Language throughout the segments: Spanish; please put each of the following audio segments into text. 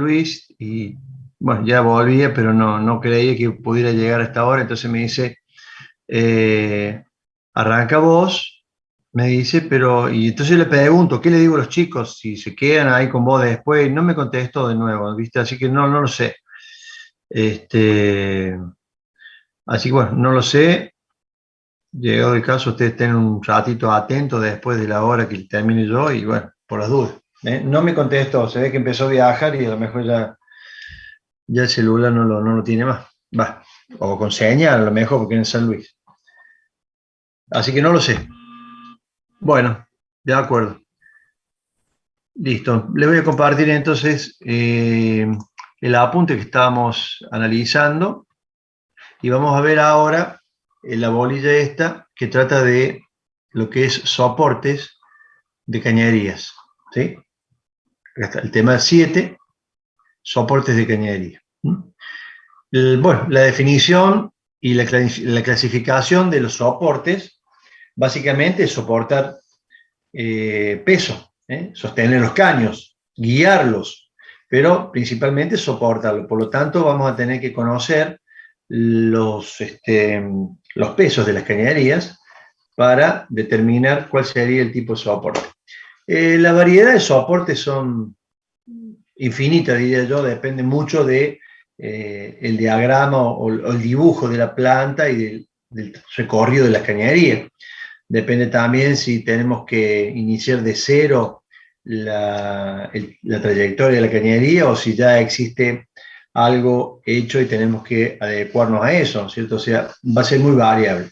Luis y bueno, ya volvía, pero no creía que pudiera llegar a esta hora, entonces me dice, arranca vos, me dice, pero, y entonces le pregunto, ¿qué le digo a los chicos? Si se quedan ahí con vos después, no me contestó de nuevo, ¿viste? Así que no lo sé. Este, así que bueno, no lo sé. Llegado el caso, ustedes estén un ratito atentos después de la hora que termine yo y bueno, por las dudas. No me contestó, se ve que empezó a viajar y a lo mejor ya el celular no lo tiene más. Va, o con señal a lo mejor porque en San Luis. Así que no lo sé. Bueno, de acuerdo. Listo. Le voy a compartir entonces el apunte que estábamos analizando y vamos a ver ahora la bolilla esta que trata de lo que es soportes de cañerías. ¿Sí? El tema 7, soportes de cañería. Bueno, la definición y la clasificación de los soportes básicamente es soportar peso, sostener los caños, guiarlos, pero principalmente soportarlo. Por lo tanto, vamos a tener que conocer los pesos de las cañerías para determinar cuál sería el tipo de soporte. La variedad de soportes son infinitas, diría yo, depende mucho de el diagrama o el dibujo de la planta y del recorrido de las cañerías. Depende también si tenemos que iniciar de cero la trayectoria de la cañería o si ya existe algo hecho y tenemos que adecuarnos a eso, ¿cierto? O sea, va a ser muy variable.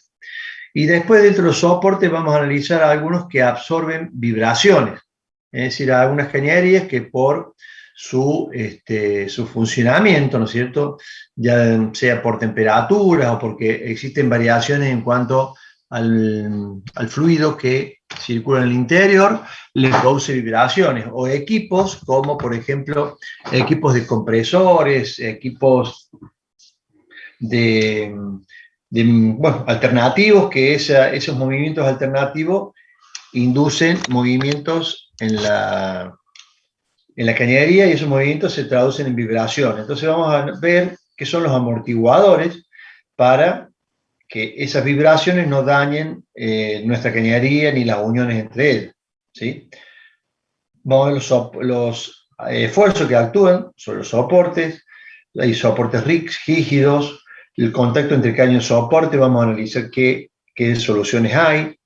Y después dentro de los soportes vamos a analizar algunos que absorben vibraciones, es decir, algunas cañerías que por su funcionamiento, ¿no es cierto?, ya sea por temperatura o porque existen variaciones en cuanto al fluido que circula en el interior, le produce vibraciones, o equipos como por ejemplo equipos de compresores, equipos de bueno, alternativos, que esos movimientos alternativos inducen movimientos en la cañería y esos movimientos se traducen en vibración. Entonces vamos a ver qué son los amortiguadores para que esas vibraciones no dañen nuestra cañería ni las uniones entre ellas, ¿sí? Vamos a ver los esfuerzos que actúan sobre los soportes, hay soportes rígidos, el contacto entre caño y soporte, vamos a analizar qué soluciones hay,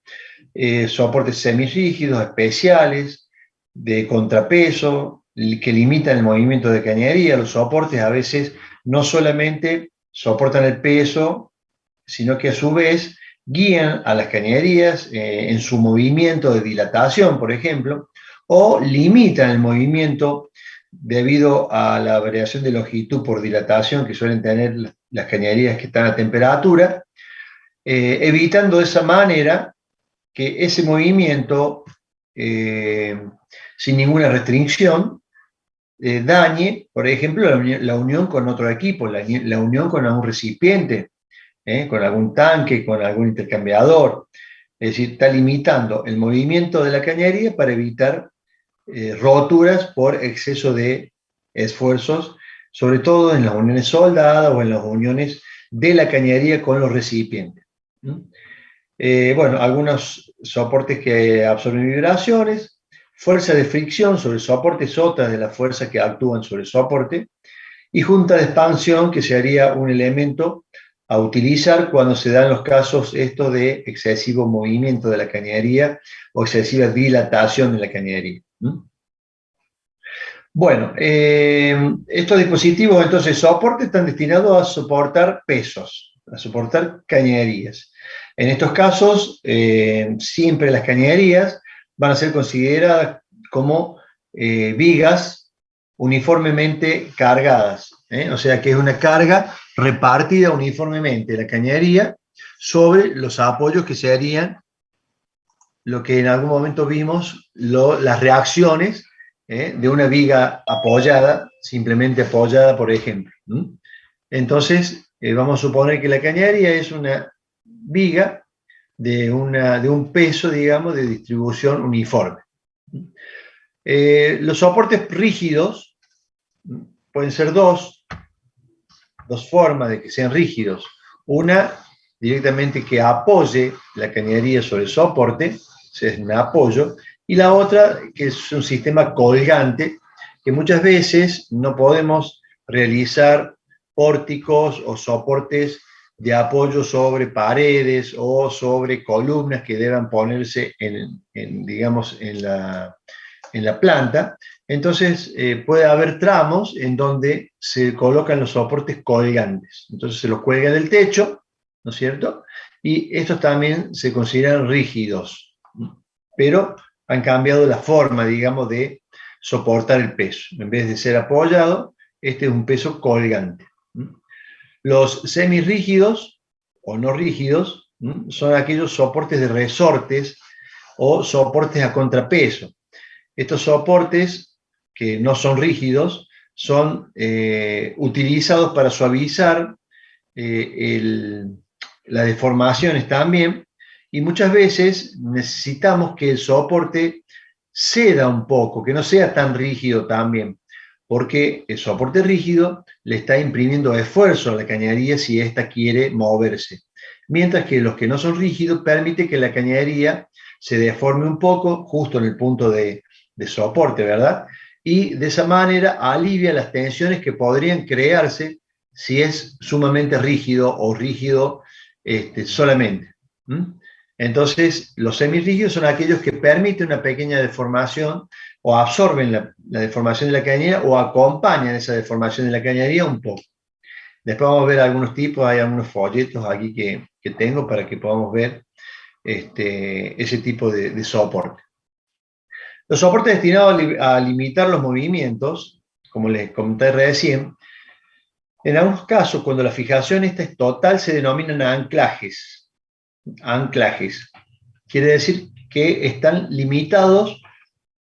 soportes semirrígidos, especiales, de contrapeso, que limitan el movimiento de cañería. Los soportes a veces no solamente soportan el peso, sino que a su vez guían a las cañerías en su movimiento de dilatación, por ejemplo, o limitan el movimiento debido a la variación de longitud por dilatación que suelen tener las cañerías que están a temperatura, evitando de esa manera que ese movimiento, sin ninguna restricción, dañe, por ejemplo, la unión con otro equipo, la unión con algún recipiente, con algún tanque, con algún intercambiador. Es decir, está limitando el movimiento de la cañería para evitar roturas por exceso de esfuerzos, sobre todo en las uniones soldadas o en las uniones de la cañería con los recipientes. Bueno, algunos soportes que absorben vibraciones, fuerza de fricción sobre el soporte es otra de las fuerzas que actúan sobre el soporte, y junta de expansión, que sería un elemento a utilizar cuando se dan los casos estos de excesivo movimiento de la cañería o excesiva dilatación de la cañería. Bueno, estos dispositivos, entonces, soporte, están destinados a soportar pesos, a soportar cañerías. En estos casos, siempre las cañerías van a ser consideradas como vigas uniformemente cargadas, o sea que es una carga repartida uniformemente la cañería sobre los apoyos que serían lo que en algún momento vimos, las reacciones de una viga apoyada, simplemente apoyada, por ejemplo. Entonces, vamos a suponer que la cañería es una viga de un peso, digamos, de distribución uniforme. Los soportes rígidos pueden ser dos formas de que sean rígidos. Una, directamente que apoye la cañería sobre el soporte, es un apoyo, y la otra, que es un sistema colgante, que muchas veces no podemos realizar pórticos o soportes de apoyo sobre paredes o sobre columnas que deban ponerse digamos, en la planta. Entonces, puede haber tramos en donde se colocan los soportes colgantes. Entonces, se los cuelga del techo, ¿no es cierto? Y estos también se consideran rígidos, pero han cambiado la forma, digamos, de soportar el peso. En vez de ser apoyado, este es un peso colgante. Los semirrígidos o no rígidos son aquellos soportes de resortes o soportes a contrapeso. Estos soportes, que no son rígidos, son utilizados para suavizar las deformaciones también, y muchas veces necesitamos que el soporte ceda un poco, que no sea tan rígido también, porque el soporte rígido le está imprimiendo esfuerzo a la cañería si ésta quiere moverse, mientras que los que no son rígidos permite que la cañería se deforme un poco justo en el punto de soporte, ¿verdad? Y de esa manera alivia las tensiones que podrían crearse si es sumamente rígido o rígido solamente. Entonces, los semirrígidos son aquellos que permiten una pequeña deformación o absorben la deformación de la cañería o acompañan esa deformación de la cañería un poco. Después vamos a ver algunos tipos, hay algunos folletos aquí que tengo para que podamos ver ese tipo de soporte. Los soportes destinados a limitar los movimientos, como les comenté recién, en algunos casos, cuando la fijación esta es total, se denominan anclajes. Anclajes. Quiere decir que están limitados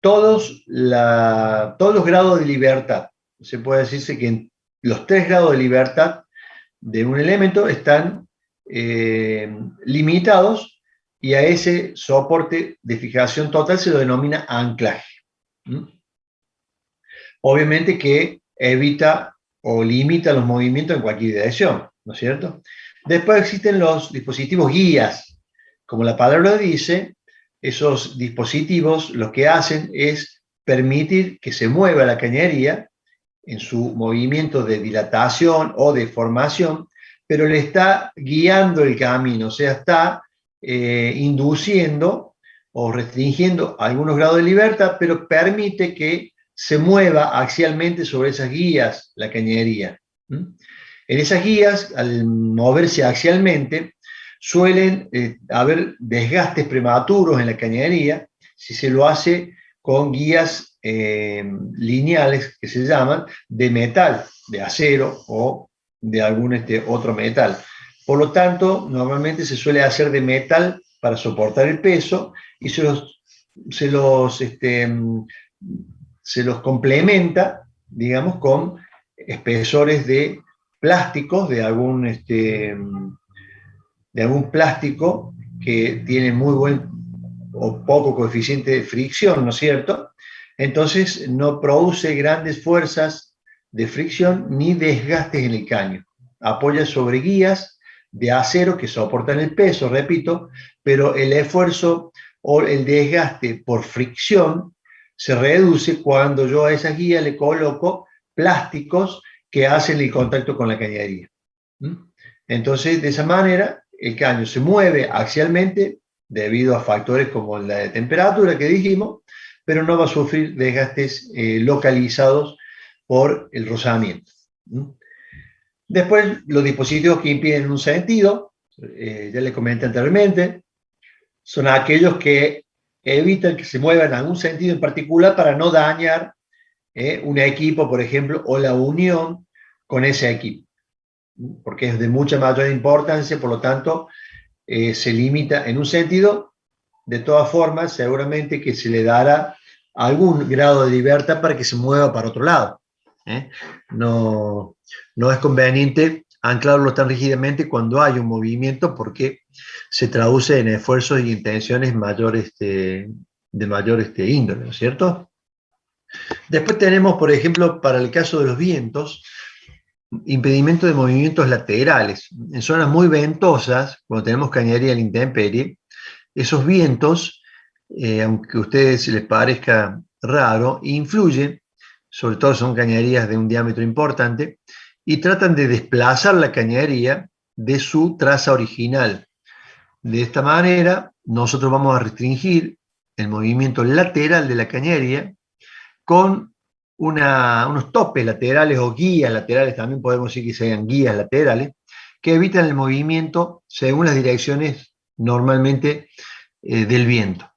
todos los grados de libertad. Se puede decirse que los 3 grados de libertad de un elemento están limitados, y a ese soporte de fijación total se lo denomina anclaje. Obviamente que evita o limita los movimientos en cualquier dirección, ¿no es cierto? Después existen los dispositivos guías. Como la palabra dice, esos dispositivos lo que hacen es permitir que se mueva la cañería en su movimiento de dilatación o deformación, pero le está guiando el camino, o sea, está induciendo o restringiendo algunos grados de libertad, pero permite que se mueva axialmente sobre esas guías la cañería. En esas guías, al moverse axialmente, suelen haber desgastes prematuros en la cañería si se lo hace con guías lineales, que se llaman, de metal, de acero o de algún otro metal. Por lo tanto, normalmente se suele hacer de metal para soportar el peso, y se los complementa, digamos, con espesores de plásticos, de algún plástico que tiene muy buen o poco coeficiente de fricción, ¿no es cierto? Entonces no produce grandes fuerzas de fricción ni desgastes en el caño. Apoya sobre guías de acero que soportan el peso, repito, pero el esfuerzo o el desgaste por fricción se reduce cuando yo a esa guía le coloco plásticos que hacen el contacto con la cañería. Entonces, de esa manera, el caño se mueve axialmente debido a factores como la de temperatura que dijimos, pero no va a sufrir desgastes localizados por el rozamiento. Después, los dispositivos que impiden un sentido, ya les comenté anteriormente, son aquellos que evitan que se muevan en algún sentido en particular para no dañar un equipo, por ejemplo, o la unión con ese equipo, porque es de mucha mayor importancia, por lo tanto, se limita en un sentido. De todas formas, seguramente que se le dará algún grado de libertad para que se mueva para otro lado. No es conveniente anclarlo tan rígidamente cuando hay un movimiento, porque se traduce en esfuerzos y en tensiones mayores de mayor índole, ¿no es cierto? Después tenemos, por ejemplo, para el caso de los vientos, impedimento de movimientos laterales. En zonas muy ventosas, cuando tenemos cañería a la intemperie, esos vientos, aunque a ustedes les parezca raro, influyen, sobre todo son cañerías de un diámetro importante, y tratan de desplazar la cañería de su traza original. De esta manera, nosotros vamos a restringir el movimiento lateral de la cañería con unos topes laterales o guías laterales, también podemos decir que sean guías laterales, que evitan el movimiento según las direcciones normalmente del viento.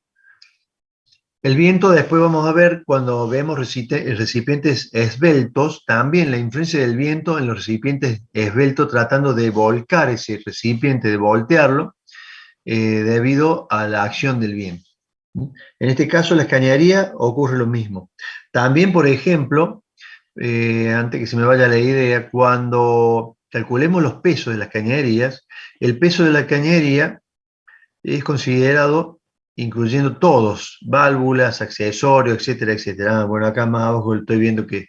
El viento, después vamos a ver, cuando vemos recipientes esbeltos, también la influencia del viento en los recipientes esbeltos, tratando de volcar ese recipiente, de voltearlo, debido a la acción del viento. En este caso, en la cañería ocurre lo mismo. También, por ejemplo, antes que se me vaya la idea, cuando calculemos los pesos de las cañerías, el peso de la cañería es considerado, incluyendo todos, válvulas, accesorios, etcétera, etcétera. Bueno, acá más abajo estoy viendo que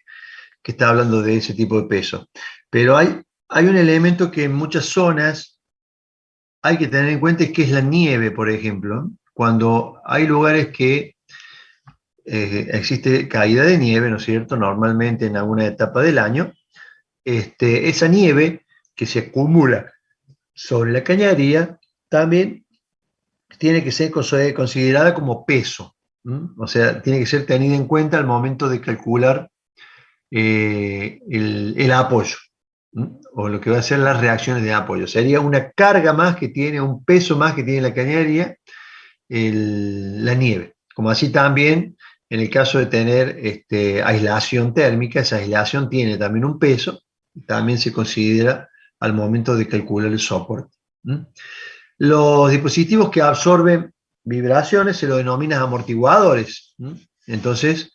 está hablando de ese tipo de peso. Pero hay un elemento que en muchas zonas hay que tener en cuenta, que es la nieve, por ejemplo. Cuando hay lugares que existe caída de nieve, ¿no es cierto? Normalmente en alguna etapa del año, esa nieve que se acumula sobre la cañería también tiene que ser considerada como peso. O sea, tiene que ser tenida en cuenta al momento de calcular el apoyo, o lo que va a ser las reacciones de apoyo. Sería una carga más que tiene, un peso más que tiene la cañería, la nieve. Como así también, en el caso de tener aislación térmica, esa aislación tiene también un peso, también se considera al momento de calcular el soporte. Los dispositivos que absorben vibraciones se los denominan amortiguadores. Entonces,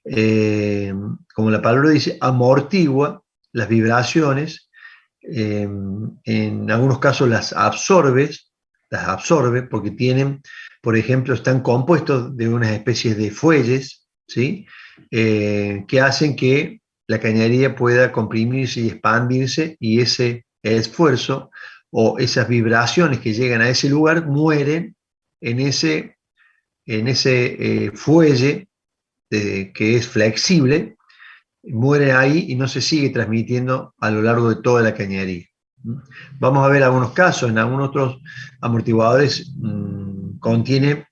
como la palabra dice, amortigua las vibraciones, en algunos casos las absorbe porque tienen, por ejemplo, están compuestos de unas especies de fuelles, ¿sí? Que hacen que la cañería pueda comprimirse y expandirse, y ese esfuerzo o esas vibraciones que llegan a ese lugar mueren en ese fuelle que es flexible, muere ahí y no se sigue transmitiendo a lo largo de toda la cañería. Vamos a ver algunos casos. En algunos otros amortiguadores contiene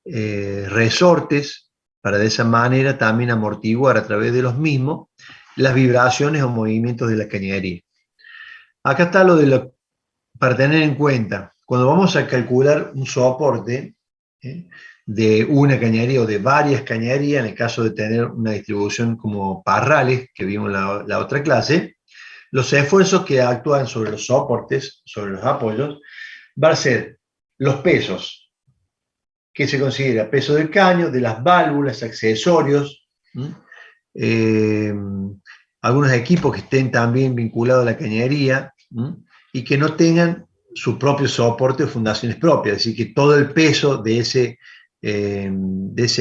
resortes para de esa manera también amortiguar a través de los mismos las vibraciones o movimientos de la cañería. Acá está para tener en cuenta. Cuando vamos a calcular un soporte de una cañería o de varias cañerías, en el caso de tener una distribución como parrales, que vimos en la otra clase, los esfuerzos que actúan sobre los soportes, sobre los apoyos, van a ser los pesos, que se considera peso del caño, de las válvulas, accesorios, algunos equipos que estén también vinculados a la cañería, y que no tengan su propio soporte o fundaciones propias, es decir, que todo el peso de ese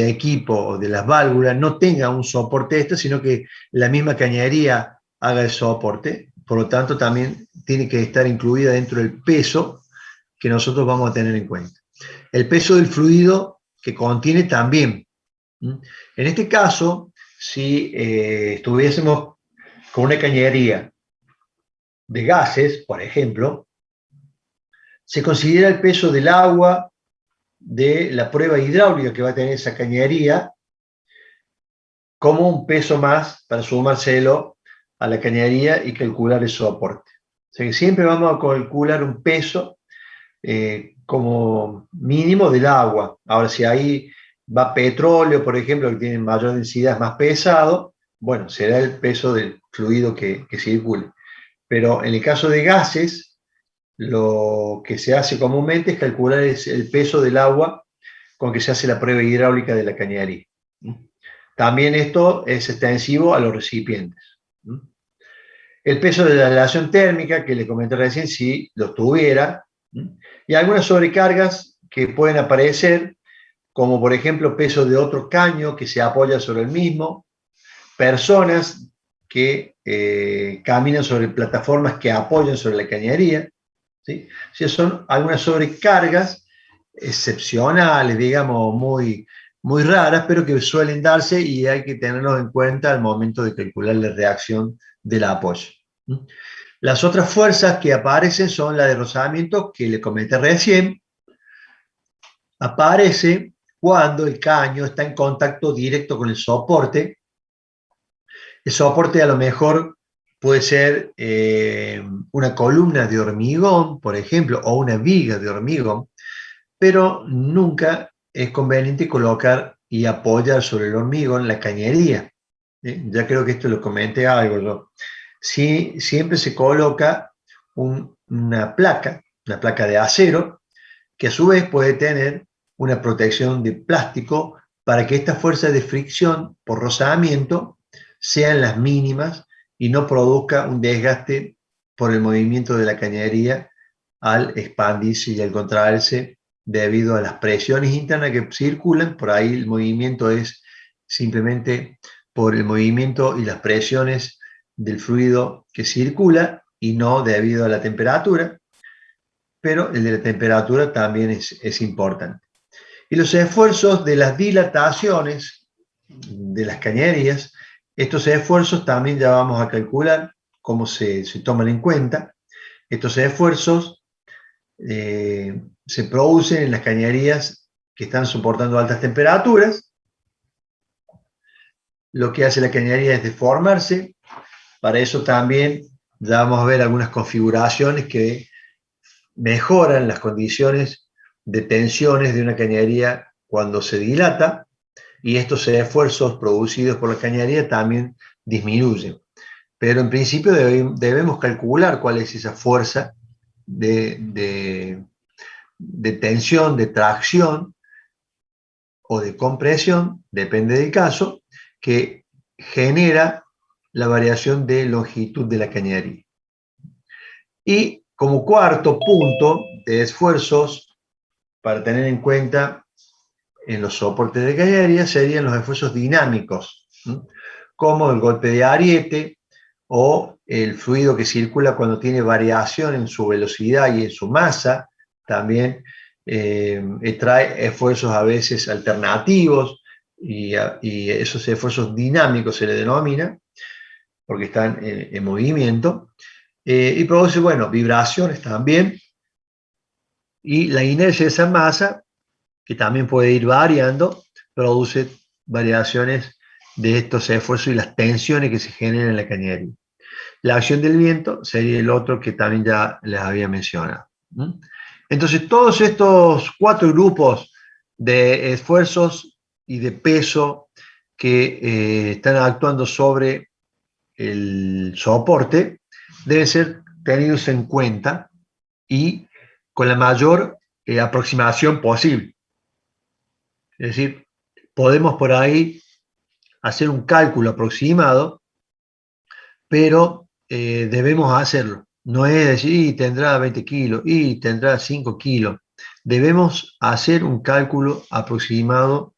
equipo o de las válvulas no tenga un soporte sino que la misma cañería haga el soporte. Por lo tanto, también tiene que estar incluida dentro del peso que nosotros vamos a tener en cuenta. El peso del fluido que contiene también. En este caso, si estuviésemos con una cañería de gases, por ejemplo, se considera el peso del agua, de la prueba hidráulica que va a tener esa cañería, como un peso más para sumárselo a la cañería y calcular el soporte. O sea que siempre vamos a calcular un peso como mínimo del agua. Ahora, si ahí va petróleo, por ejemplo, que tiene mayor densidad, es más pesado, bueno, será el peso del fluido que circule. Pero en el caso de gases, lo que se hace comúnmente es calcular el peso del agua con que se hace la prueba hidráulica de la cañería. También esto es extensivo a los recipientes. El peso de la aislación térmica, que le comenté recién, si lo tuviera, y algunas sobrecargas que pueden aparecer, como por ejemplo peso de otro caño que se apoya sobre el mismo, personas que caminan sobre plataformas que apoyan sobre la cañería, ¿sí? O sea, son algunas sobrecargas excepcionales, digamos, muy raras, pero que suelen darse y hay que tenerlos en cuenta al momento de calcular la reacción del apoyo. Las otras fuerzas que aparecen son la de rozamiento, que le comenté recién. Aparece cuando el caño está en contacto directo con el soporte. El soporte a lo mejor puede ser una columna de hormigón, por ejemplo, o una viga de hormigón, pero nunca es conveniente colocar y apoyar sobre el hormigón la cañería. Ya creo que esto lo comenté algo yo. Sí, siempre se coloca una placa de acero, que a su vez puede tener una protección de plástico para que estas fuerzas de fricción por rozamiento sean las mínimas y no produzca un desgaste por el movimiento de la cañería al expandirse y al contraerse debido a las presiones internas que circulan. Por ahí el movimiento es simplemente por el movimiento y las presiones del fluido que circula y no debido a la temperatura, pero el de la temperatura también es importante. Y los esfuerzos de las dilataciones de las cañerías, estos esfuerzos también ya vamos a calcular cómo se toman en cuenta. Estos esfuerzos se producen en las cañerías que están soportando altas temperaturas. Lo que hace la cañería es deformarse. Para eso también ya vamos a ver algunas configuraciones que mejoran las condiciones de tensiones de una cañería cuando se dilata, y estos esfuerzos producidos por la cañería también disminuyen. Pero en principio debemos calcular cuál es esa fuerza de tensión, de tracción o de compresión, depende del caso, que genera la variación de longitud de la cañería. Y como cuarto punto de esfuerzos para tener en cuenta en los soportes de cañería serían los esfuerzos dinámicos, como el golpe de ariete o el fluido que circula cuando tiene variación en su velocidad y en su masa. También trae esfuerzos a veces alternativos, y esos esfuerzos dinámicos se le denomina porque están en movimiento, y produce, bueno, vibraciones también, y la inercia de esa masa, que también puede ir variando, produce variaciones de estos esfuerzos y las tensiones que se generan en la cañería. La acción del viento sería el otro que también ya les había mencionado. Entonces, todos estos cuatro grupos de esfuerzos y de peso que están actuando sobre el soporte deben ser tenidos en cuenta y con la mayor aproximación posible. Es decir, podemos por ahí hacer un cálculo aproximado, pero debemos hacerlo. No es decir, y tendrá 20 kilos, y tendrá 5 kilos. Debemos hacer un cálculo aproximado,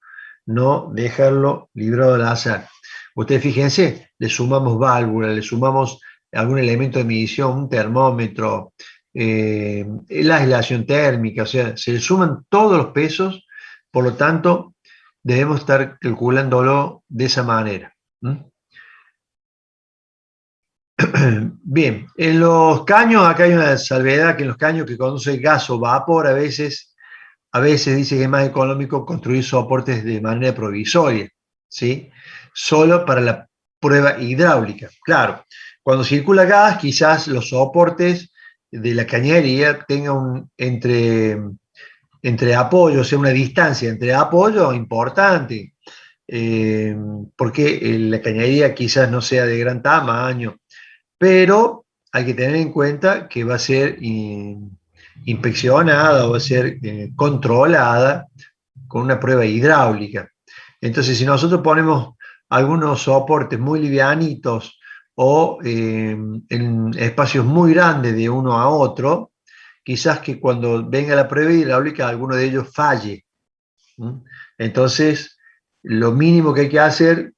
no dejarlo librado al azar. Ustedes fíjense, le sumamos válvula, le sumamos algún elemento de medición, un termómetro, la aislación térmica, o sea, se le suman todos los pesos, por lo tanto, debemos estar calculándolo de esa manera. Bien, en los caños, acá hay una salvedad, que en los caños que conduce gas o vapor, a veces dice que es más económico construir soportes de manera provisoria, ¿sí? Solo para la prueba hidráulica. Claro, cuando circula gas, quizás los soportes de la cañería tengan entre apoyos, o sea, una distancia entre apoyos importante, porque la cañería quizás no sea de gran tamaño, pero hay que tener en cuenta que va a ser inspeccionada o va a ser controlada con una prueba hidráulica. Entonces, si nosotros ponemos algunos soportes muy livianitos o en espacios muy grandes de uno a otro, quizás que cuando venga la prueba hidráulica alguno de ellos falle. Entonces, lo mínimo que hay que hacer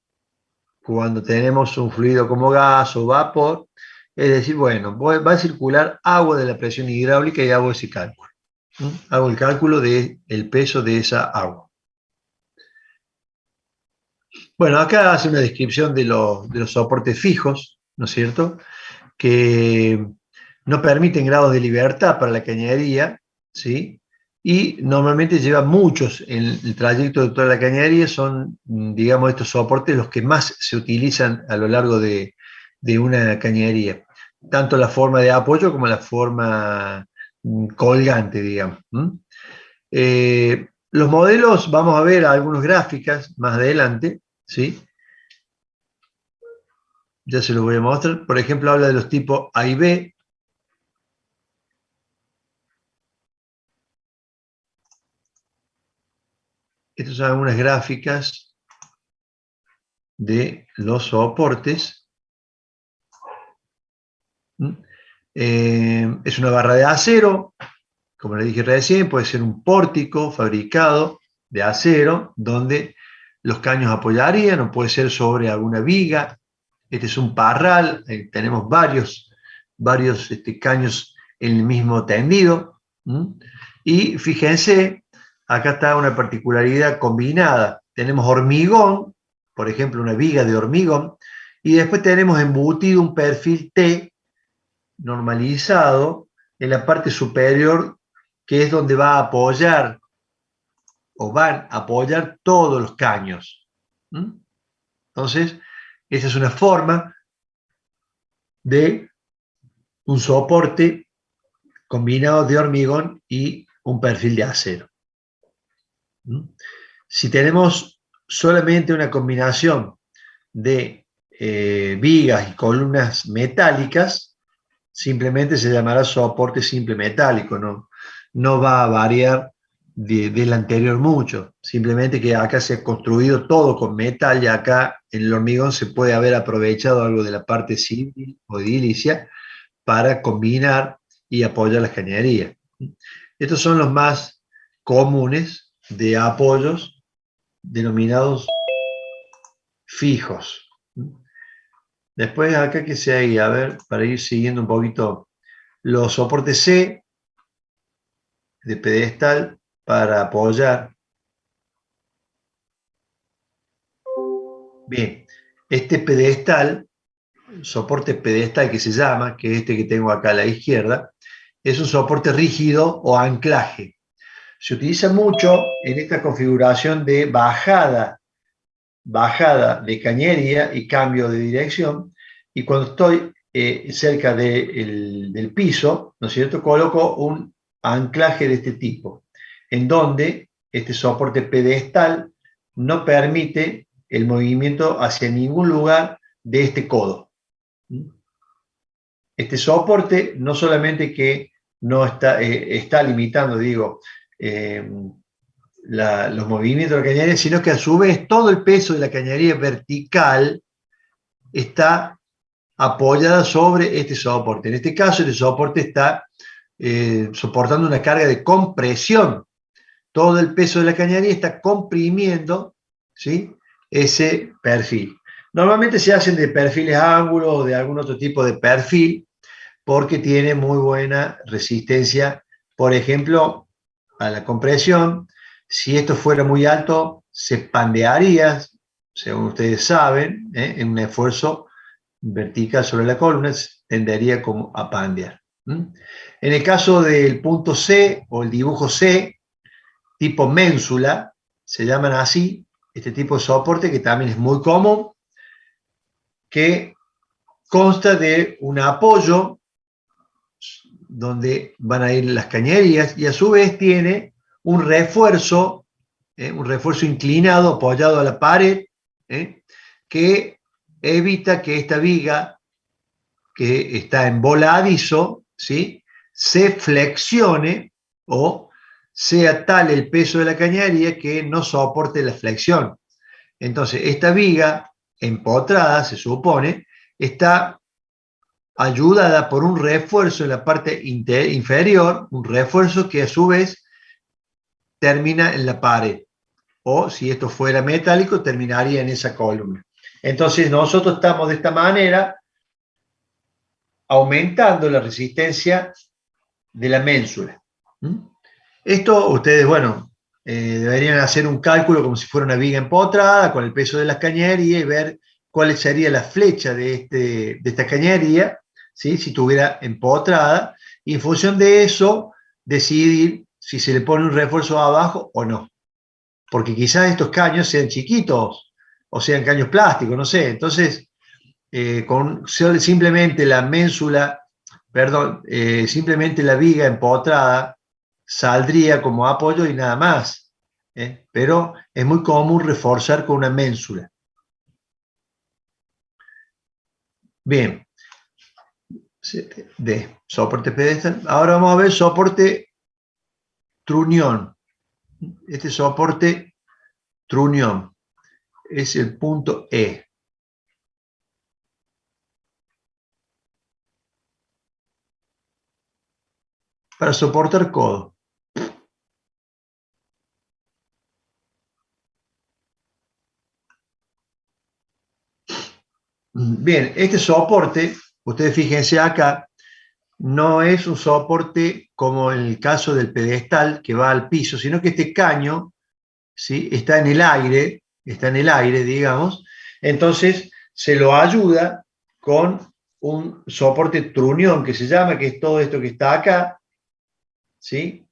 cuando tenemos un fluido como gas o vapor, es decir, bueno, va a circular agua de la presión hidráulica y hago ese cálculo. Hago el cálculo del peso de esa agua. Bueno, acá hace una descripción de los soportes fijos, ¿no es cierto?, que no permiten grados de libertad para la cañería, ¿sí? Y normalmente lleva muchos en el trayecto de toda la cañería, son, digamos, estos soportes los que más se utilizan a lo largo de una cañería, tanto la forma de apoyo como la forma colgante, digamos. Los modelos, vamos a ver algunas gráficas más adelante, ¿sí? Ya se los voy a mostrar. Por ejemplo, habla de los tipos A y B. Estas son algunas gráficas de los soportes. Es una barra de acero, como le dije recién, puede ser un pórtico fabricado de acero, donde los caños apoyarían, o puede ser sobre alguna viga. Este es un parral, tenemos varios caños en el mismo tendido. Y fíjense, acá está una particularidad combinada. Tenemos hormigón, por ejemplo, una viga de hormigón, y después tenemos embutido un perfil T normalizado en la parte superior, que es donde va a apoyar o van a apoyar todos los caños. Entonces, esa es una forma de un soporte combinado de hormigón y un perfil de acero. Si tenemos solamente una combinación de vigas y columnas metálicas, simplemente se llamará soporte simple metálico, no va a variar del anterior mucho, simplemente que acá se ha construido todo con metal y acá en el hormigón se puede haber aprovechado algo de la parte civil o edilicia para combinar y apoyar las cañerías. Estos son los más comunes de apoyos denominados fijos. Después acá que se hay, a ver, para ir siguiendo un poquito, los soportes C de pedestal para apoyar. Bien, este pedestal, soporte pedestal que se llama, que es este que tengo acá a la izquierda, es un soporte rígido o anclaje. Se utiliza mucho en esta configuración de bajada de cañería y cambio de dirección, y cuando estoy cerca del piso, ¿no es cierto?, coloco un anclaje de este tipo, en donde este soporte pedestal no permite el movimiento hacia ningún lugar de este codo. Este soporte no solamente que no está limitando, digo, los movimientos de la cañería, sino que a su vez todo el peso de la cañería vertical está apoyada sobre este soporte. En este caso, el soporte está soportando una carga de compresión. Todo el peso de la cañería está comprimiendo, ¿sí?, ese perfil. Normalmente se hacen de perfiles ángulos o de algún otro tipo de perfil porque tiene muy buena resistencia, por ejemplo, a la compresión. Si esto fuera muy alto, se pandearía, según ustedes saben, en un esfuerzo vertical sobre la columna, tendería como a pandear. En el caso del punto C o el dibujo C, tipo ménsula, se llaman así, este tipo de soporte que también es muy común, que consta de un apoyo donde van a ir las cañerías y a su vez tiene un refuerzo inclinado apoyado a la pared, que evita que esta viga, que está en voladizo, ¿sí?, se flexione o sea tal el peso de la cañería que no soporte la flexión. Entonces, esta viga empotrada, se supone, está ayudada por un refuerzo en la parte inferior, un refuerzo que a su vez termina en la pared, o si esto fuera metálico, terminaría en esa columna. Entonces nosotros estamos de esta manera aumentando la resistencia de la ménsula. Esto ustedes, bueno, deberían hacer un cálculo como si fuera una viga empotrada con el peso de las cañerías y ver cuál sería la flecha de esta cañería, ¿sí? Si estuviera empotrada, y en función de eso decidir si se le pone un refuerzo abajo o no. Porque quizás estos caños sean chiquitos o sean caños plásticos, no sé. Entonces, con simplemente la ménsula, perdón, simplemente la viga empotrada saldría como apoyo y nada más. Pero es muy común reforzar con una ménsula. Bien, de soporte pedestal. Ahora vamos a ver soporte trunión. Este soporte trunión es el punto E. Para soportar codo. Bien, este soporte, ustedes fíjense acá, no es un soporte como en el caso del pedestal que va al piso, sino que este caño, ¿sí?, está en el aire, digamos, entonces se lo ayuda con un soporte trunión que se llama, que es todo esto que está acá, ¿sí?,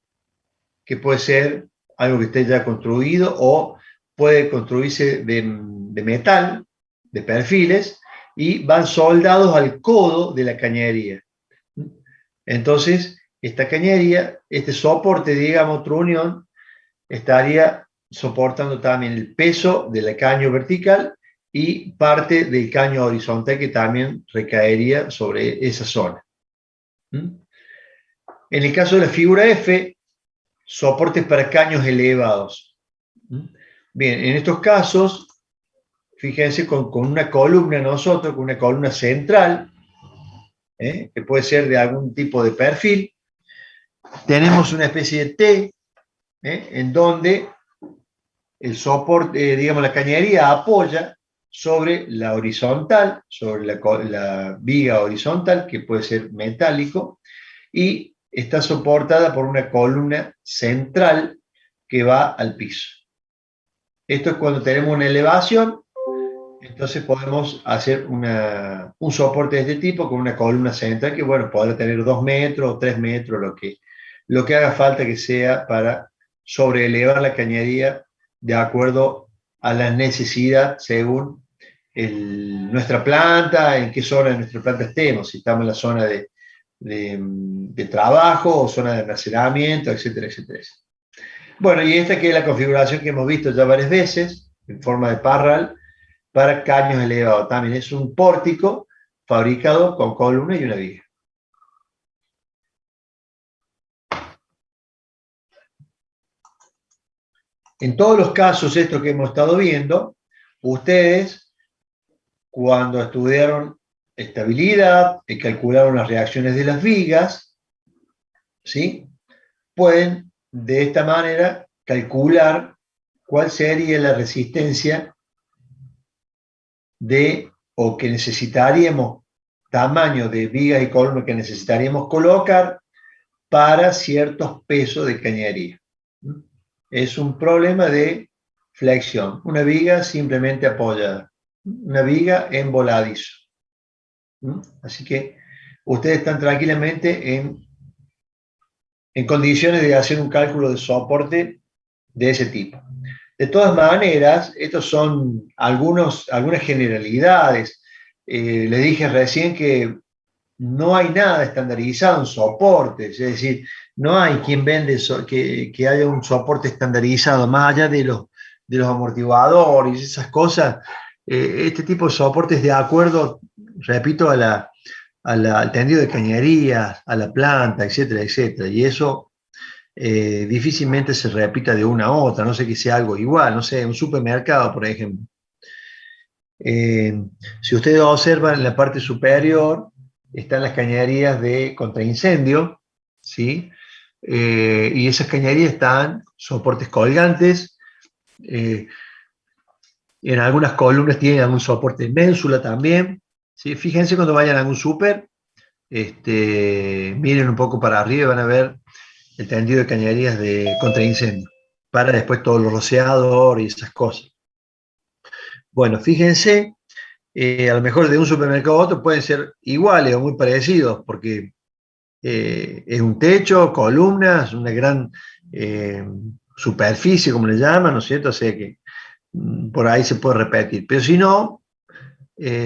que puede ser algo que esté ya construido o puede construirse de metal, de perfiles, y van soldados al codo de la cañería. Entonces, esta cañería, este soporte, digamos, trunión, estaría soportando también el peso del caño vertical y parte del caño horizontal que también recaería sobre esa zona. En el caso de la figura F, soportes para caños elevados. Bien, en estos casos, fíjense con una columna nosotros, con una columna central, que puede ser de algún tipo de perfil. Tenemos una especie de T, en donde el soporte, digamos, la cañería apoya sobre la horizontal, sobre la viga horizontal, que puede ser metálico, y está soportada por una columna central que va al piso. Esto es cuando tenemos una elevación, entonces podemos hacer un soporte de este tipo con una columna central que, bueno, podrá tener 2 metros o 3 metros, lo que haga falta que sea para sobreelevar la cañería de acuerdo a la necesidad según nuestra planta, en qué zona de nuestra planta estemos, si estamos en la zona de trabajo o zona de almacenamiento, etcétera, etcétera. Bueno, y esta que es la configuración que hemos visto ya varias veces, en forma de parral, para caños elevados. También es un pórtico fabricado con columna y una viga. En todos los casos, estos que hemos estado viendo, ustedes, cuando estudiaron estabilidad y calcularon las reacciones de las vigas, ¿sí?, pueden de esta manera calcular cuál sería la resistencia o que necesitaríamos, tamaño de vigas y columnas que necesitaríamos colocar para ciertos pesos de cañería. Es un problema de flexión. Una viga simplemente apoyada. Una viga en voladizo. Así que ustedes están tranquilamente en condiciones de hacer un cálculo de soporte de ese tipo. De todas maneras, estos son algunas generalidades. Les dije recién que no hay nada estandarizado en soportes, es decir, no hay quien vende que haya un soporte estandarizado, más allá de los amortiguadores y esas cosas. Este tipo de soportes, de acuerdo, repito, al tendido de cañería, a la planta, etcétera, etcétera. Y eso difícilmente se repita de una a otra, no sé que sea algo igual, no sé, un supermercado, por ejemplo. Si ustedes observan en la parte superior, están las cañerías de contraincendio, ¿sí? Y esas cañerías están soportes colgantes, En algunas columnas tienen algún soporte de ménsula también. ¿Sí? Fíjense cuando vayan a algún súper, miren un poco para arriba y van a ver el tendido de cañerías de contraincendio, para después todo lo rociador y esas cosas. Bueno, fíjense, a lo mejor de un supermercado a otro pueden ser iguales o muy parecidos, porque es un techo, columnas, una gran eh, superficie, como le llaman, ¿no es cierto? O sea que por ahí se puede repetir. Pero si no,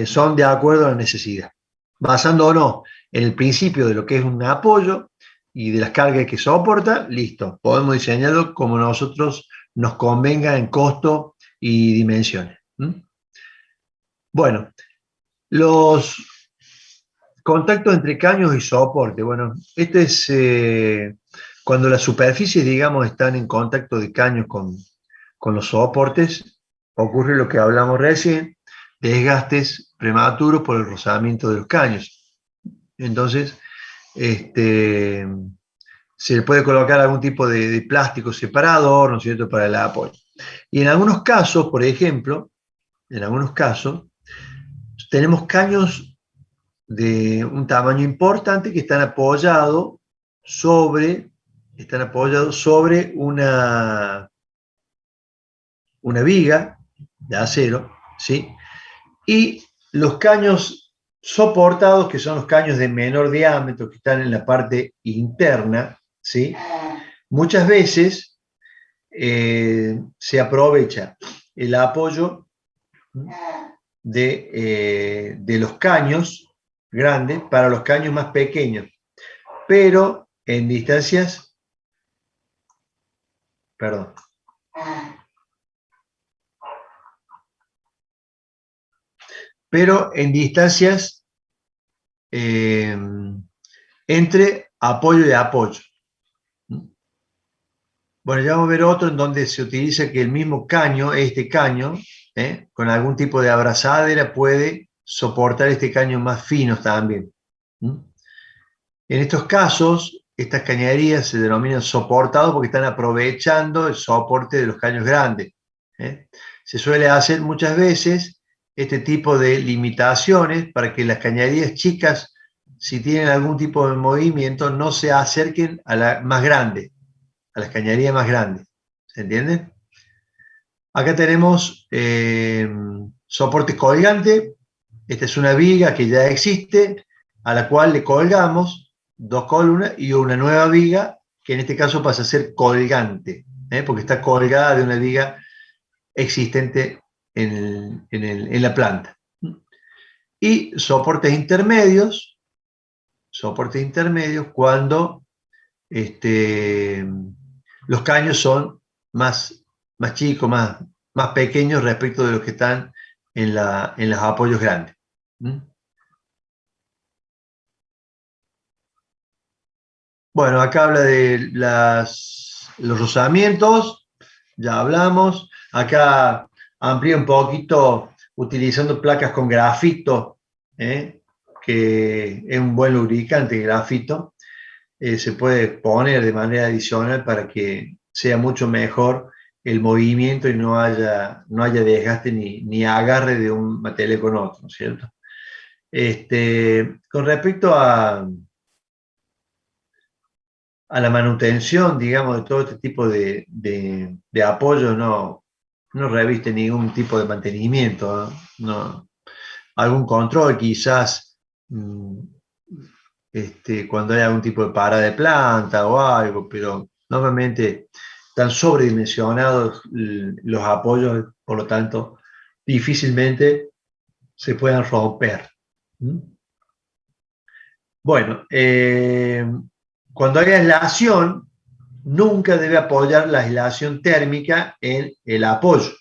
son de acuerdo a la necesidad, basándonos en el principio de lo que es un apoyo y de las cargas que soporta, listo, podemos diseñarlo como nosotros nos convenga en costo y dimensiones. Bueno, los contactos entre caños y soporte, bueno, este es cuando las superficies, digamos, están en contacto de caños con los soportes, ocurre lo que hablamos recién, desgastes prematuros por el rozamiento de los caños. Entonces, este, se le puede colocar algún tipo de plástico separador, ¿no es cierto?, para el apoyo. Y en algunos casos, por ejemplo, en algunos casos, tenemos caños de un tamaño importante que están apoyados sobre una viga de acero, ¿sí? Y los caños soportados, que son los caños de menor diámetro, que están en la parte interna, ¿sí? Muchas veces se aprovecha el apoyo de los caños grandes para los caños más pequeños, pero en distancias, perdón, pero en distancias eh, entre apoyo y apoyo. Bueno, ya vamos a ver otro en donde se utiliza que el mismo caño, este caño, con algún tipo de abrazadera puede soportar este caño más fino también. En estos casos, estas cañerías se denominan soportados porque están aprovechando el soporte de los caños grandes. Se suele hacer muchas veces este tipo de limitaciones para que las cañerías chicas, si tienen algún tipo de movimiento, no se acerquen a la más grande, a las cañerías más grandes. ¿Se entiende? Acá tenemos soporte colgante. Esta es una viga que ya existe, a la cual le colgamos dos columnas y una nueva viga, que en este caso pasa a ser colgante, porque está colgada de una viga existente en la planta. Y soportes intermedios cuando los caños son más chicos, más pequeños respecto de los que están en los apoyos grandes. Bueno, acá habla de los rozamientos, ya hablamos. Acá amplía un poquito utilizando placas con grafito, que es un buen lubricante, el grafito. Se puede poner de manera adicional para que sea mucho mejor el movimiento y no haya desgaste ni agarre de un material con otro, ¿no es cierto? Con respecto a la manutención, digamos, de todo este tipo de apoyo, no reviste ningún tipo de mantenimiento, ¿no? Algún control quizás, cuando hay algún tipo de parada de planta o algo, pero normalmente están sobredimensionados los apoyos, por lo tanto, difícilmente se puedan romper. Bueno, cuando hay aislación, nunca debe apoyar la aislación térmica en el apoyo,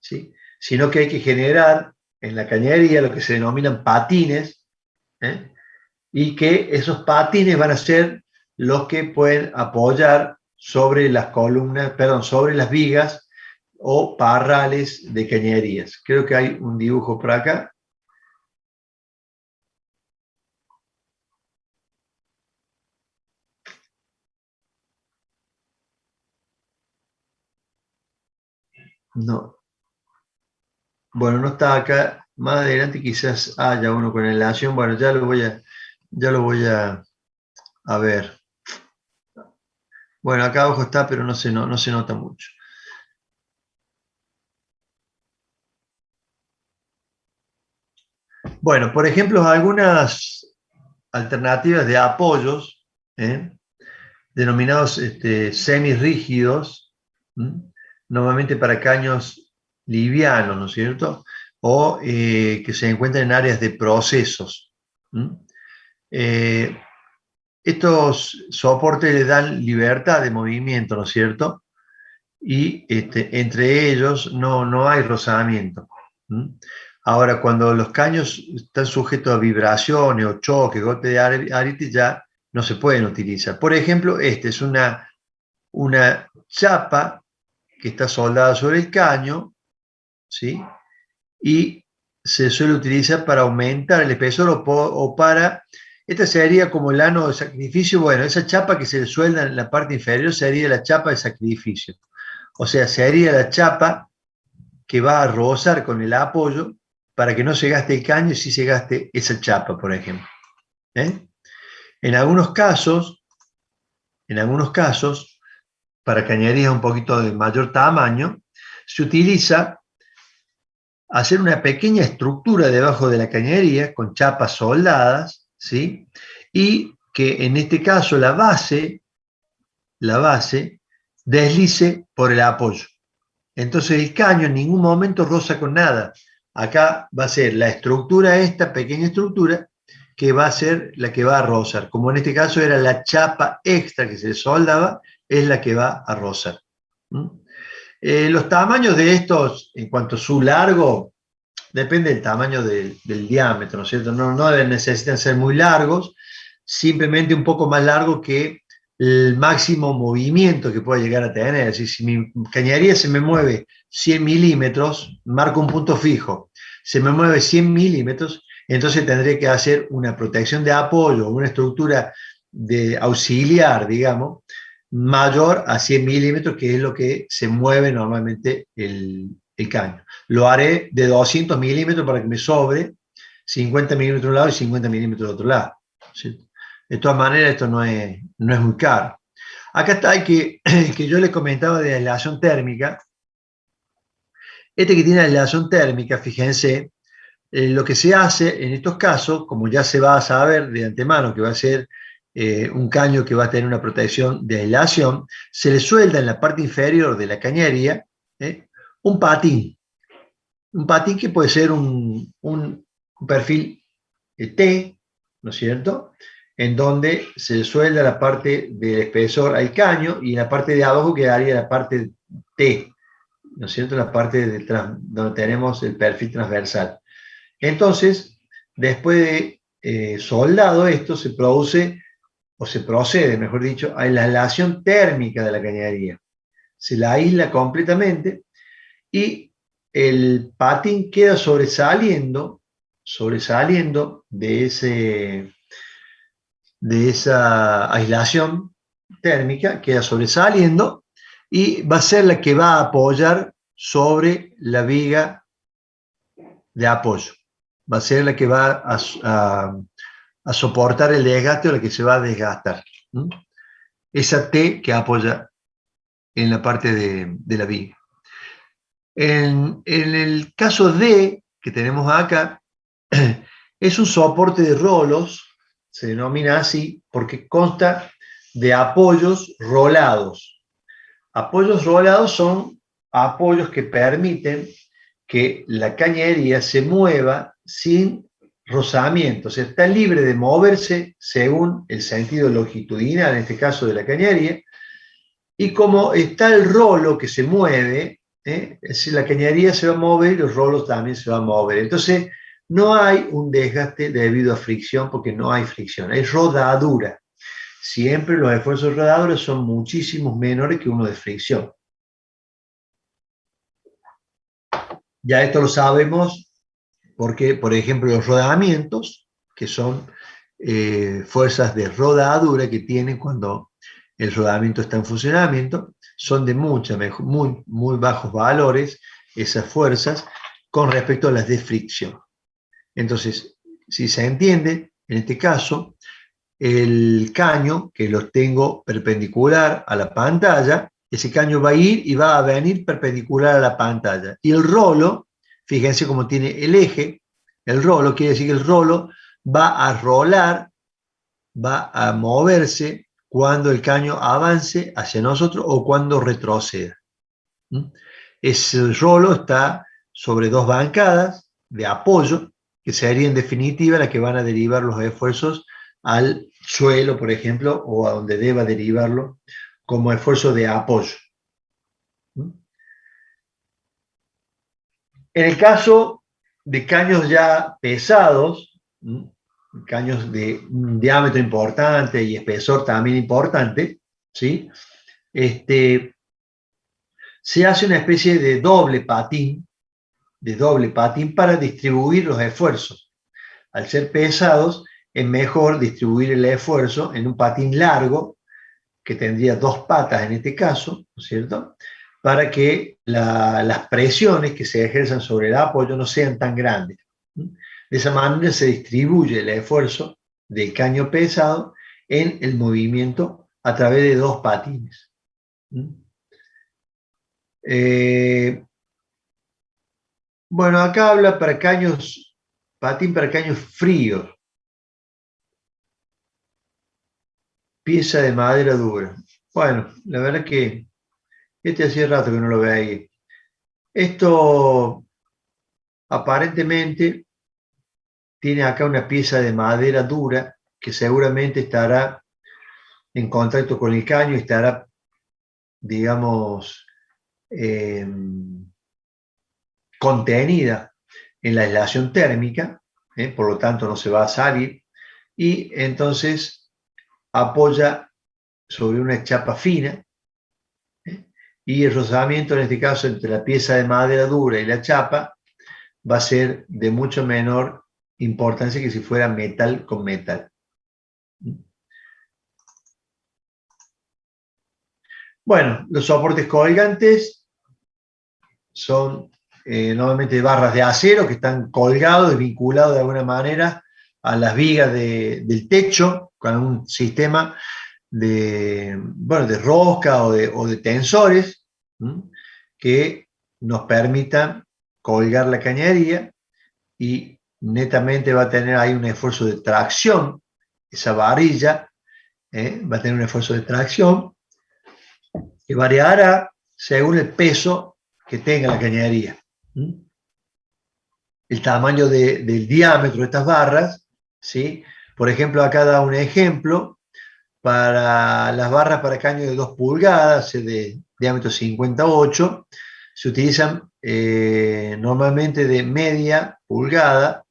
¿sí? Sino que hay que generar en la cañería lo que se denominan patines, ¿eh? Y que esos patines van a ser los que pueden apoyar sobre las columnas, perdón, sobre las vigas o parrales de cañerías. Creo que hay un dibujo por acá. No, Bueno, no está acá. Más adelante quizás haya uno con enlación. Bueno, ya lo voy a ver. Bueno, acá abajo está, pero no se nota mucho. Bueno, por ejemplo, algunas alternativas de apoyos, ¿eh? Denominados semirrígidos, normalmente para caños livianos, ¿no es cierto? O que se encuentran en áreas de procesos. Eh, Estos soportes le dan libertad de movimiento, ¿no es cierto? Y entre ellos no hay rozamiento. Ahora, cuando los caños están sujetos a vibraciones o choques, golpes de ariete, ya no se pueden utilizar. Por ejemplo, este es una chapa que está soldada sobre el caño, ¿sí? Y se suele utilizar para aumentar el espesor o para... Esta sería como el ano de sacrificio. Bueno, esa chapa que se le suelda en la parte inferior sería la chapa de sacrificio. O sea, sería la chapa que va a rozar con el apoyo para que no se gaste el caño y sí se gaste esa chapa, por ejemplo. ¿Eh? En algunos casos, para cañerías un poquito de mayor tamaño, se utiliza hacer una pequeña estructura debajo de la cañería con chapas soldadas, ¿sí? Y que en este caso la base deslice por el apoyo. Entonces el caño en ningún momento roza con nada. Acá va a ser la estructura, esta pequeña estructura, que va a ser la que va a rozar. Como en este caso era la chapa extra que se soldaba, es la que va a rozar. Los tamaños de estos, en cuanto a su largo, depende del tamaño del diámetro, ¿no es cierto? No necesitan ser muy largos, simplemente un poco más largo que el máximo movimiento que pueda llegar a tener. Es decir, si mi cañería se me mueve 100 milímetros, marco un punto fijo, se me mueve 100 milímetros, entonces tendré que hacer una protección de apoyo, una estructura de auxiliar, digamos, mayor a 100 milímetros, que es lo que se mueve normalmente el caño. Lo haré de 200 milímetros para que me sobre 50 milímetros de un lado y 50 milímetros del otro lado. ¿Sí? De todas maneras, esto no es muy caro. Acá está el que yo les comentaba de aislación térmica. Este que tiene aislación térmica, fíjense, lo que se hace en estos casos, como ya se va a saber de antemano que va a ser un caño que va a tener una protección de aislación, se le suelda en la parte inferior de la cañería un patín. Un patín que puede ser un perfil T, ¿no es cierto? En donde se suelda la parte del espesor al caño y en la parte de abajo quedaría la parte T, ¿no es cierto? La parte donde tenemos el perfil transversal. Entonces, después de soldado esto, se produce, o se procede, mejor dicho, a la aislación térmica de la cañería. Se la aísla completamente y el patín queda sobresaliendo de esa aislación térmica, queda sobresaliendo y va a ser la que va a apoyar sobre la viga de apoyo. Va a ser la que va a soportar el desgaste o la que se va a desgastar. Esa T que apoya en la parte de la viga. En el caso D, que tenemos acá, es un soporte de rolos, se denomina así porque consta de apoyos rolados. Apoyos rolados son apoyos que permiten que la cañería se mueva sin rozamiento, o sea, está libre de moverse según el sentido longitudinal, en este caso de la cañería, y como está el rolo que se mueve, es decir, la cañería se va a mover y los rolos también se van a mover. Entonces, no hay un desgaste debido a fricción porque no hay fricción, hay rodadura. Siempre los esfuerzos de rodadura son muchísimos menores que uno de fricción. Ya esto lo sabemos porque, por ejemplo, los rodamientos, que son fuerzas de rodadura que tienen cuando el rodamiento está en funcionamiento, son de muy bajos valores esas fuerzas, con respecto a las de fricción. Entonces, si se entiende, en este caso, el caño, que lo tengo perpendicular a la pantalla, ese caño va a ir y va a venir perpendicular a la pantalla. Y el rolo, fíjense cómo tiene el eje, el rolo quiere decir que el rolo va a rolar, va a moverse cuando el caño avance hacia nosotros o cuando retroceda. Ese rolo está sobre dos bancadas de apoyo, que sería en definitiva la que van a derivar los esfuerzos al suelo, por ejemplo, o a donde deba derivarlo como esfuerzo de apoyo. En el caso de caños ya pesados, caños de un diámetro importante y espesor también importante, ¿sí? Se hace una especie de doble patín para distribuir los esfuerzos. Al ser pesados, es mejor distribuir el esfuerzo en un patín largo, que tendría dos patas en este caso, ¿no es cierto?, para que las presiones que se ejerzan sobre el apoyo no sean tan grandes. De esa manera se distribuye el esfuerzo del caño pesado en el movimiento a través de dos patines. Bueno, acá habla para caños, patín para caños fríos. Pieza de madera dura. Bueno, la verdad que hacía rato que no lo veía. Esto aparentemente tiene acá una pieza de madera dura que seguramente estará en contacto con el caño y estará, digamos, contenida en la aislación térmica, por lo tanto no se va a salir, y entonces apoya sobre una chapa fina, y el rozamiento, en este caso, entre la pieza de madera dura y la chapa, va a ser de mucho menor importancia que si fuera metal con metal. Bueno, los soportes colgantes son normalmente barras de acero que están colgados y vinculados de alguna manera a las vigas del techo con un sistema de rosca o de tensores, que nos permitan colgar la cañería, y netamente va a tener ahí un esfuerzo de tracción, esa varilla va a tener un esfuerzo de tracción que variará según el peso que tenga la cañería. El tamaño del diámetro de estas barras, ¿sí? Por ejemplo, acá da un ejemplo para las barras para caño de 2 pulgadas, de diámetro 58, se utilizan normalmente de media pulgada,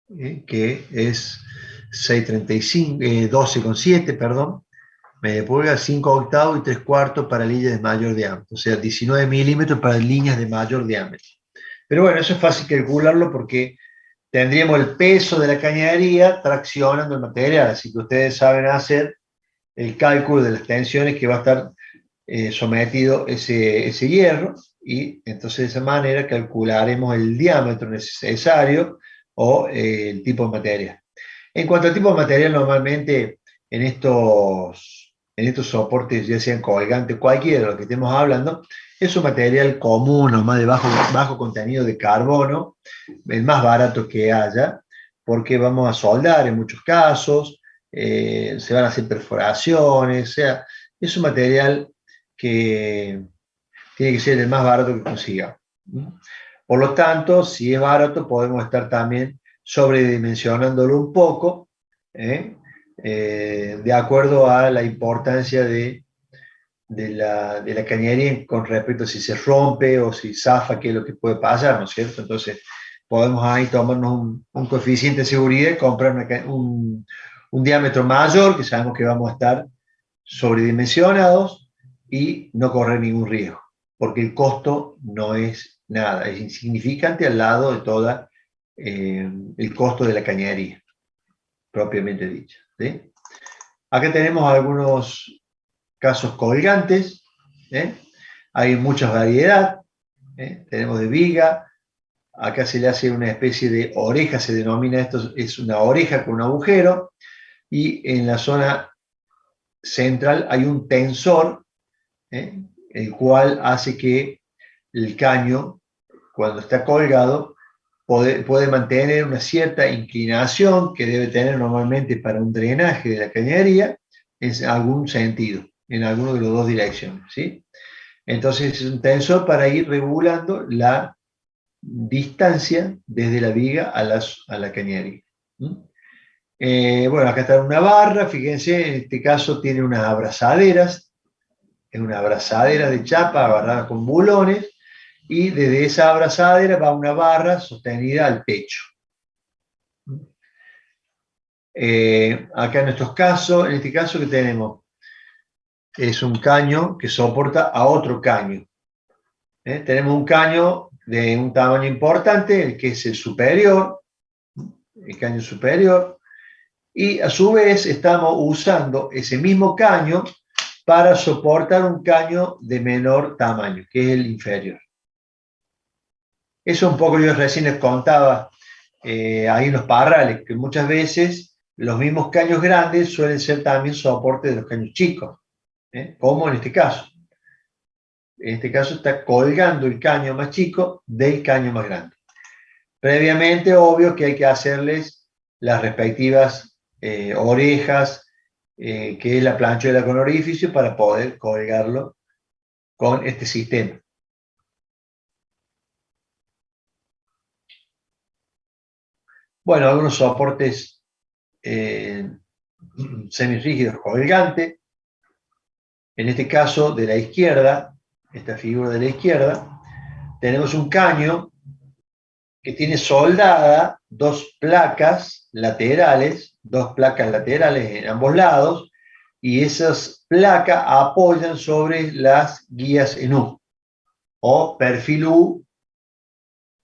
que es 635, 12,7, perdón, media pulgada, 5 octavos y 3 cuartos para líneas de mayor diámetro, o sea, 19 milímetros para líneas de mayor diámetro. Pero bueno, eso es fácil calcularlo porque tendríamos el peso de la cañería traccionando el material, así que ustedes saben hacer el cálculo de las tensiones que va a estar sometido ese hierro, y entonces de esa manera calcularemos el diámetro necesario o el tipo de material. En cuanto al tipo de material, normalmente en estos soportes, ya sean colgantes, cualquiera de lo que estemos hablando, es un material común, o más de bajo contenido de carbono, el más barato que haya, porque vamos a soldar en muchos casos, se van a hacer perforaciones, o sea, es un material que tiene que ser el más barato que consiga. Por lo tanto, si es barato, podemos estar también sobredimensionándolo un poco, de acuerdo a la importancia de la cañería con respecto a si se rompe o si zafa, qué es lo que puede pasar, ¿no es cierto? Entonces, podemos ahí tomarnos un coeficiente de seguridad y comprar un diámetro mayor, que sabemos que vamos a estar sobredimensionados y no correr ningún riesgo, porque el costo no es nada, es insignificante al lado de todo el costo de la cañería, propiamente dicha. ¿Sí? Acá tenemos algunos casos colgantes, hay mucha variedad, tenemos de viga acá se le hace una especie de oreja, se denomina esto, es una oreja con un agujero, y en la zona central hay un tensor, el cual hace que el caño, cuando está colgado, puede mantener una cierta inclinación que debe tener normalmente para un drenaje de la cañería en algún sentido, en alguna de las dos direcciones, ¿sí? Entonces es un tensor para ir regulando la distancia desde la viga a la cañería. Bueno, acá está una barra, fíjense, en este caso tiene unas abrazaderas, es una abrazadera de chapa agarrada con bulones, y desde esa abrazadera va una barra sostenida al techo. Acá en en este caso que tenemos, es un caño que soporta a otro caño. Tenemos un caño de un tamaño importante, el que es el superior, el caño superior, y a su vez estamos usando ese mismo caño para soportar un caño de menor tamaño, que es el inferior. Eso un poco yo recién les contaba, hay unos parrales que muchas veces los mismos caños grandes suelen ser también soporte de los caños chicos, como en este caso. En este caso está colgando el caño más chico del caño más grande. Previamente, obvio que hay que hacerles las respectivas orejas, que es la planchuela con orificio, para poder colgarlo con este sistema. Bueno, algunos soportes semirrígidos colgantes. En este caso, de la izquierda, esta figura de la izquierda, tenemos un caño que tiene soldada dos placas laterales en ambos lados, y esas placas apoyan sobre las guías en U, o perfil U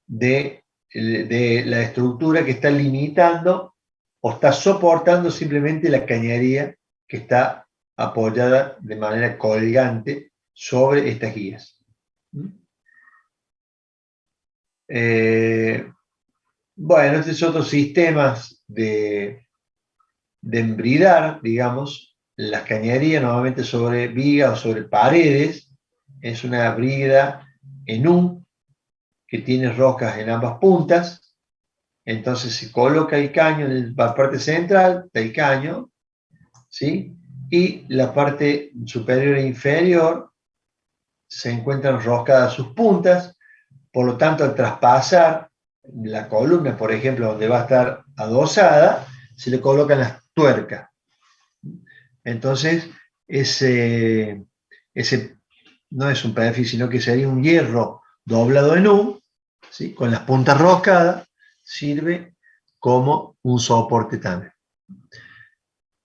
de la estructura que está limitando o está soportando simplemente la cañería que está apoyada de manera colgante sobre estas guías. Bueno, este es otro sistema de embridar, digamos, las cañerías normalmente sobre vigas o sobre paredes. Es una brida en U que tiene roscas en ambas puntas. Entonces se coloca el caño en la parte central del caño, ¿sí? Y la parte superior e inferior se encuentran roscadas sus puntas. Por lo tanto, al traspasar la columna, por ejemplo, donde va a estar adosada, se le colocan las tuercas. Entonces, ese no es un perfil, sino que sería un hierro doblado en U, ¿sí? Con las puntas roscadas, sirve como un soporte también.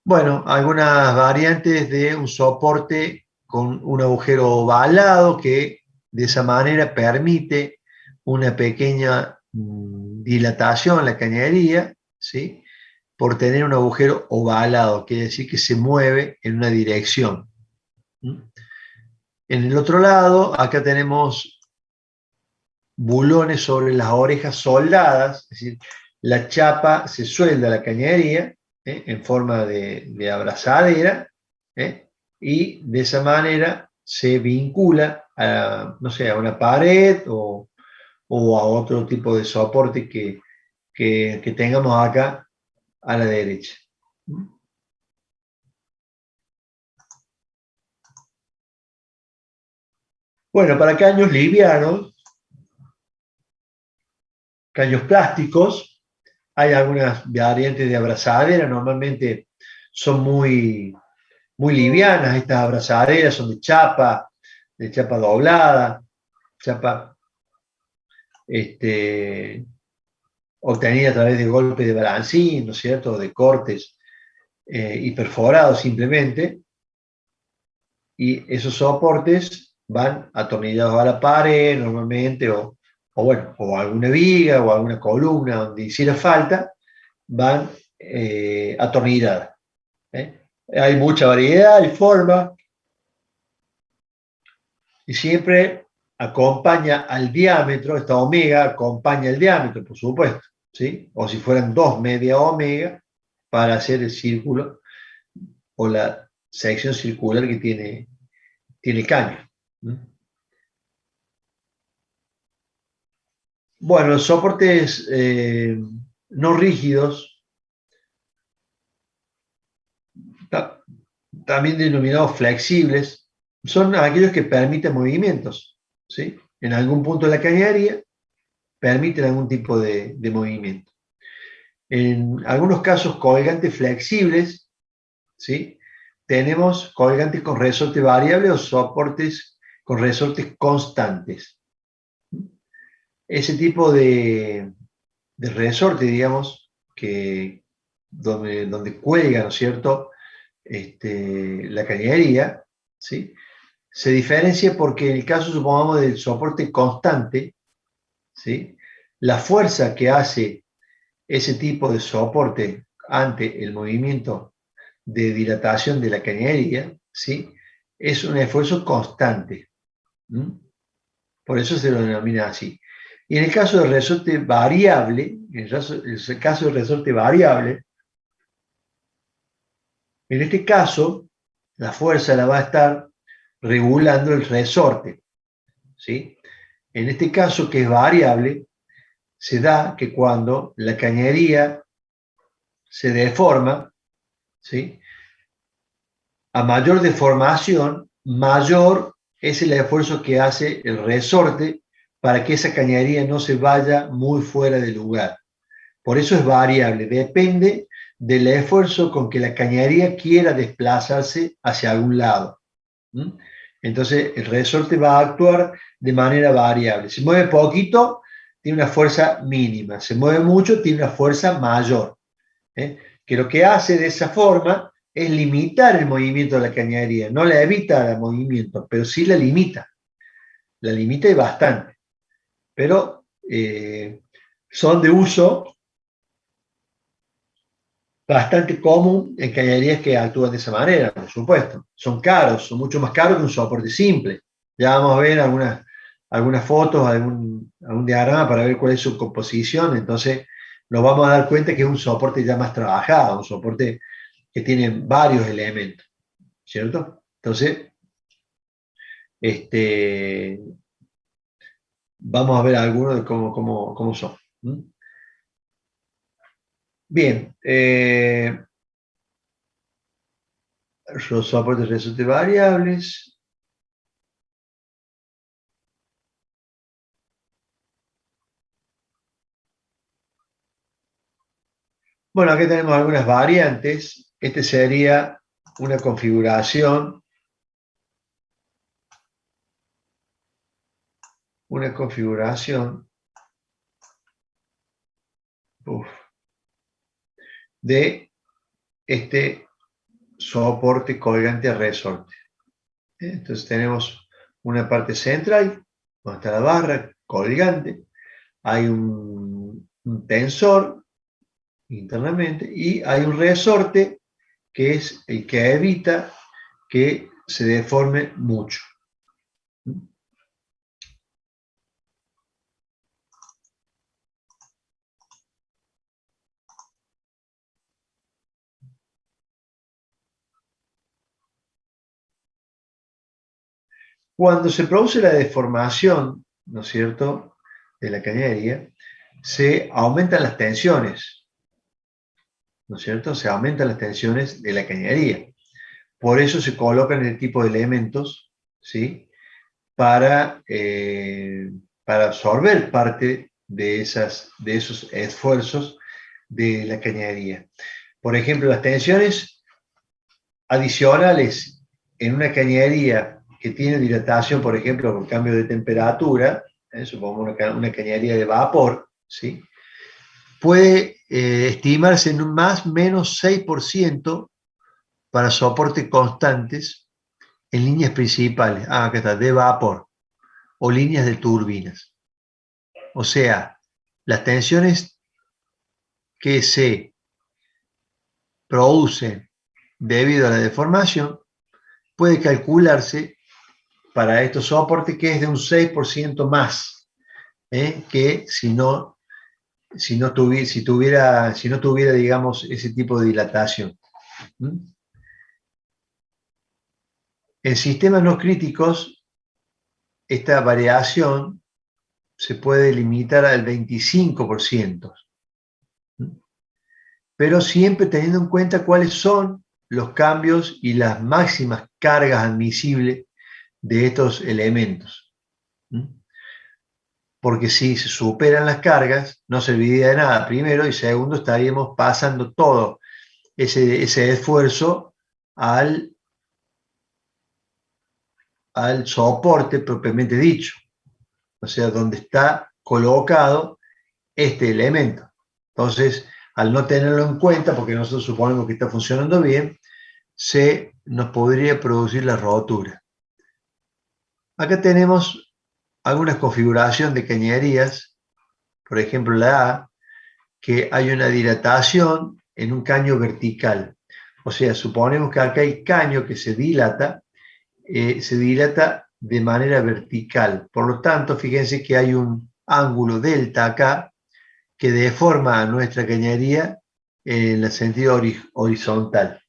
Bueno, algunas variantes de un soporte con un agujero ovalado que de esa manera permite una pequeña dilatación en la cañería, ¿sí? Por tener un agujero ovalado, quiere decir que se mueve en una dirección. En el otro lado, acá tenemos bulones sobre las orejas soldadas, es decir, la chapa se suelda a la cañería en forma de abrazadera, y de esa manera se vincula a, no sé, a una pared o a otro tipo de soporte que tengamos acá a la derecha. Bueno, para caños livianos, caños plásticos, hay algunas variantes de abrazadera, normalmente son muy livianas estas abrazaderas, son de chapa doblada, chapa obtenida a través de golpes de balancín, ¿no es cierto?, de cortes y perforados simplemente, y esos soportes van atornillados a la pared normalmente, o bueno, o alguna viga o alguna columna donde hiciera falta, van atornilladas. Hay mucha variedad, hay forma, y siempre acompaña al diámetro, esta omega acompaña el diámetro, por supuesto, ¿sí? O si fueran dos media omega para hacer el círculo o la sección circular que tiene caño. Bueno, los soportes no rígidos, también denominados flexibles, son aquellos que permiten movimientos, ¿sí? En algún punto de la cañería permiten algún tipo de movimiento. En algunos casos, colgantes flexibles, ¿sí? Tenemos colgantes con resorte variable o soportes con resortes constantes. Ese tipo de resorte, digamos, donde cuelga, ¿no es cierto?, la cañería, ¿sí? Se diferencia porque en el caso, supongamos, del soporte constante, ¿sí?, la fuerza que hace ese tipo de soporte ante el movimiento de dilatación de la cañería, ¿sí?, es un esfuerzo constante. Por eso se lo denomina así. Y en el caso del resorte variable, del resorte variable, en este caso, la fuerza la va a estar regulando el resorte, ¿sí? En este caso, que es variable, se da que cuando la cañería se deforma, ¿sí?, a mayor deformación, mayor es el esfuerzo que hace el resorte para que esa cañería no se vaya muy fuera de lugar. Por eso es variable, depende del esfuerzo con que la cañería quiera desplazarse hacia algún lado. Entonces el resorte va a actuar de manera variable. Se mueve poquito, tiene una fuerza mínima. Se mueve mucho, tiene una fuerza mayor. Que lo que hace de esa forma es limitar el movimiento de la cañería. No la evita el movimiento, pero sí la limita. La limita y bastante. Pero son de uso bastante común en cañerías que actúan de esa manera, por supuesto. Son caros, son mucho más caros que un soporte simple. Ya vamos a ver algunas fotos, algún diagrama para ver cuál es su composición. Entonces nos vamos a dar cuenta que es un soporte ya más trabajado, un soporte que tiene varios elementos, ¿cierto? Entonces, vamos a ver algunos de cómo son. Bien, los soportes de resorte variables. Bueno, aquí tenemos algunas variantes. Este sería una configuración. De este soporte colgante resorte. Entonces tenemos una parte central, donde está la barra colgante. Hay un tensor internamente y hay un resorte que es el que evita que se deforme mucho. Cuando se produce la deformación, ¿no es cierto?, de la cañería, se aumentan las tensiones, ¿no es cierto? Se aumentan las tensiones de la cañería. Por eso se colocan el tipo de elementos, ¿sí?, para absorber parte de esos esfuerzos de la cañería. Por ejemplo, las tensiones adicionales en una cañería que tiene dilatación, por ejemplo, por cambio de temperatura, supongamos una cañería de vapor, ¿sí?, puede estimarse en un más o menos 6% para soportes constantes en líneas principales, acá está, de vapor, o líneas de turbinas. O sea, las tensiones que se producen debido a la deformación puede calcularse para estos soportes, que es de un 6% más, que si no tuviera, digamos, ese tipo de dilatación. En sistemas no críticos, esta variación se puede limitar al 25%, pero siempre teniendo en cuenta cuáles son los cambios y las máximas cargas admisibles de estos elementos. Porque si se superan las cargas, no serviría de nada, primero, y segundo, estaríamos pasando todo ese esfuerzo al soporte propiamente dicho, o sea, donde está colocado este elemento. Entonces, al no tenerlo en cuenta, porque nosotros suponemos que está funcionando bien, se nos podría producir la rotura. Acá tenemos algunas configuraciones de cañerías, por ejemplo la A, que hay una dilatación en un caño vertical. O sea, suponemos que acá hay caño que se dilata de manera vertical. Por lo tanto, fíjense que hay un ángulo delta acá que deforma a nuestra cañería en el sentido horizontal.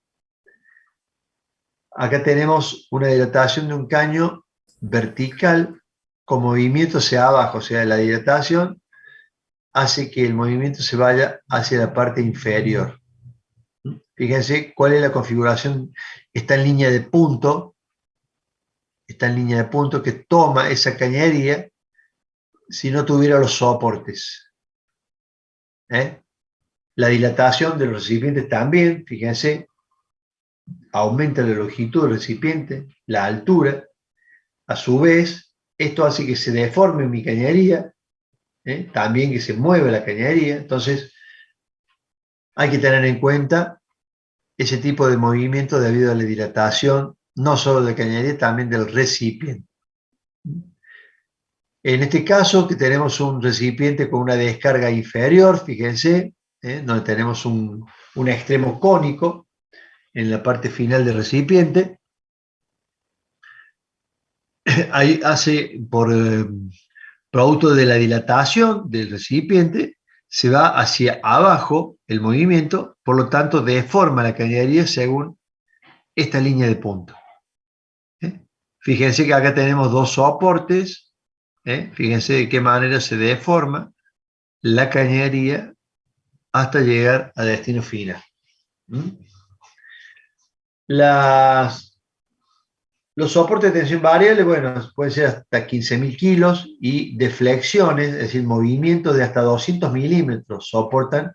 Acá tenemos una dilatación de un caño vertical con movimiento hacia abajo, o sea, la dilatación hace que el movimiento se vaya hacia la parte inferior. Fíjense cuál es la configuración, está en línea de punto, que toma esa cañería si no tuviera los soportes. La dilatación de los recipientes también, fíjense, aumenta la longitud del recipiente, la altura. A su vez, esto hace que se deforme mi cañería, también que se mueva la cañería. Entonces, hay que tener en cuenta ese tipo de movimiento debido a la dilatación, no solo de la cañería, también del recipiente. En este caso, que tenemos un recipiente con una descarga inferior, fíjense, donde tenemos un extremo cónico en la parte final del recipiente. Ahí hace, por producto de la dilatación del recipiente, se va hacia abajo el movimiento, por lo tanto deforma la cañería según esta línea de punto. Fíjense que acá tenemos dos soportes, fíjense de qué manera se deforma la cañería hasta llegar a destino final. Los soportes de tensión variable, bueno, pueden ser hasta 15.000 kilos y de flexiones, es decir, movimientos de hasta 200 milímetros soportan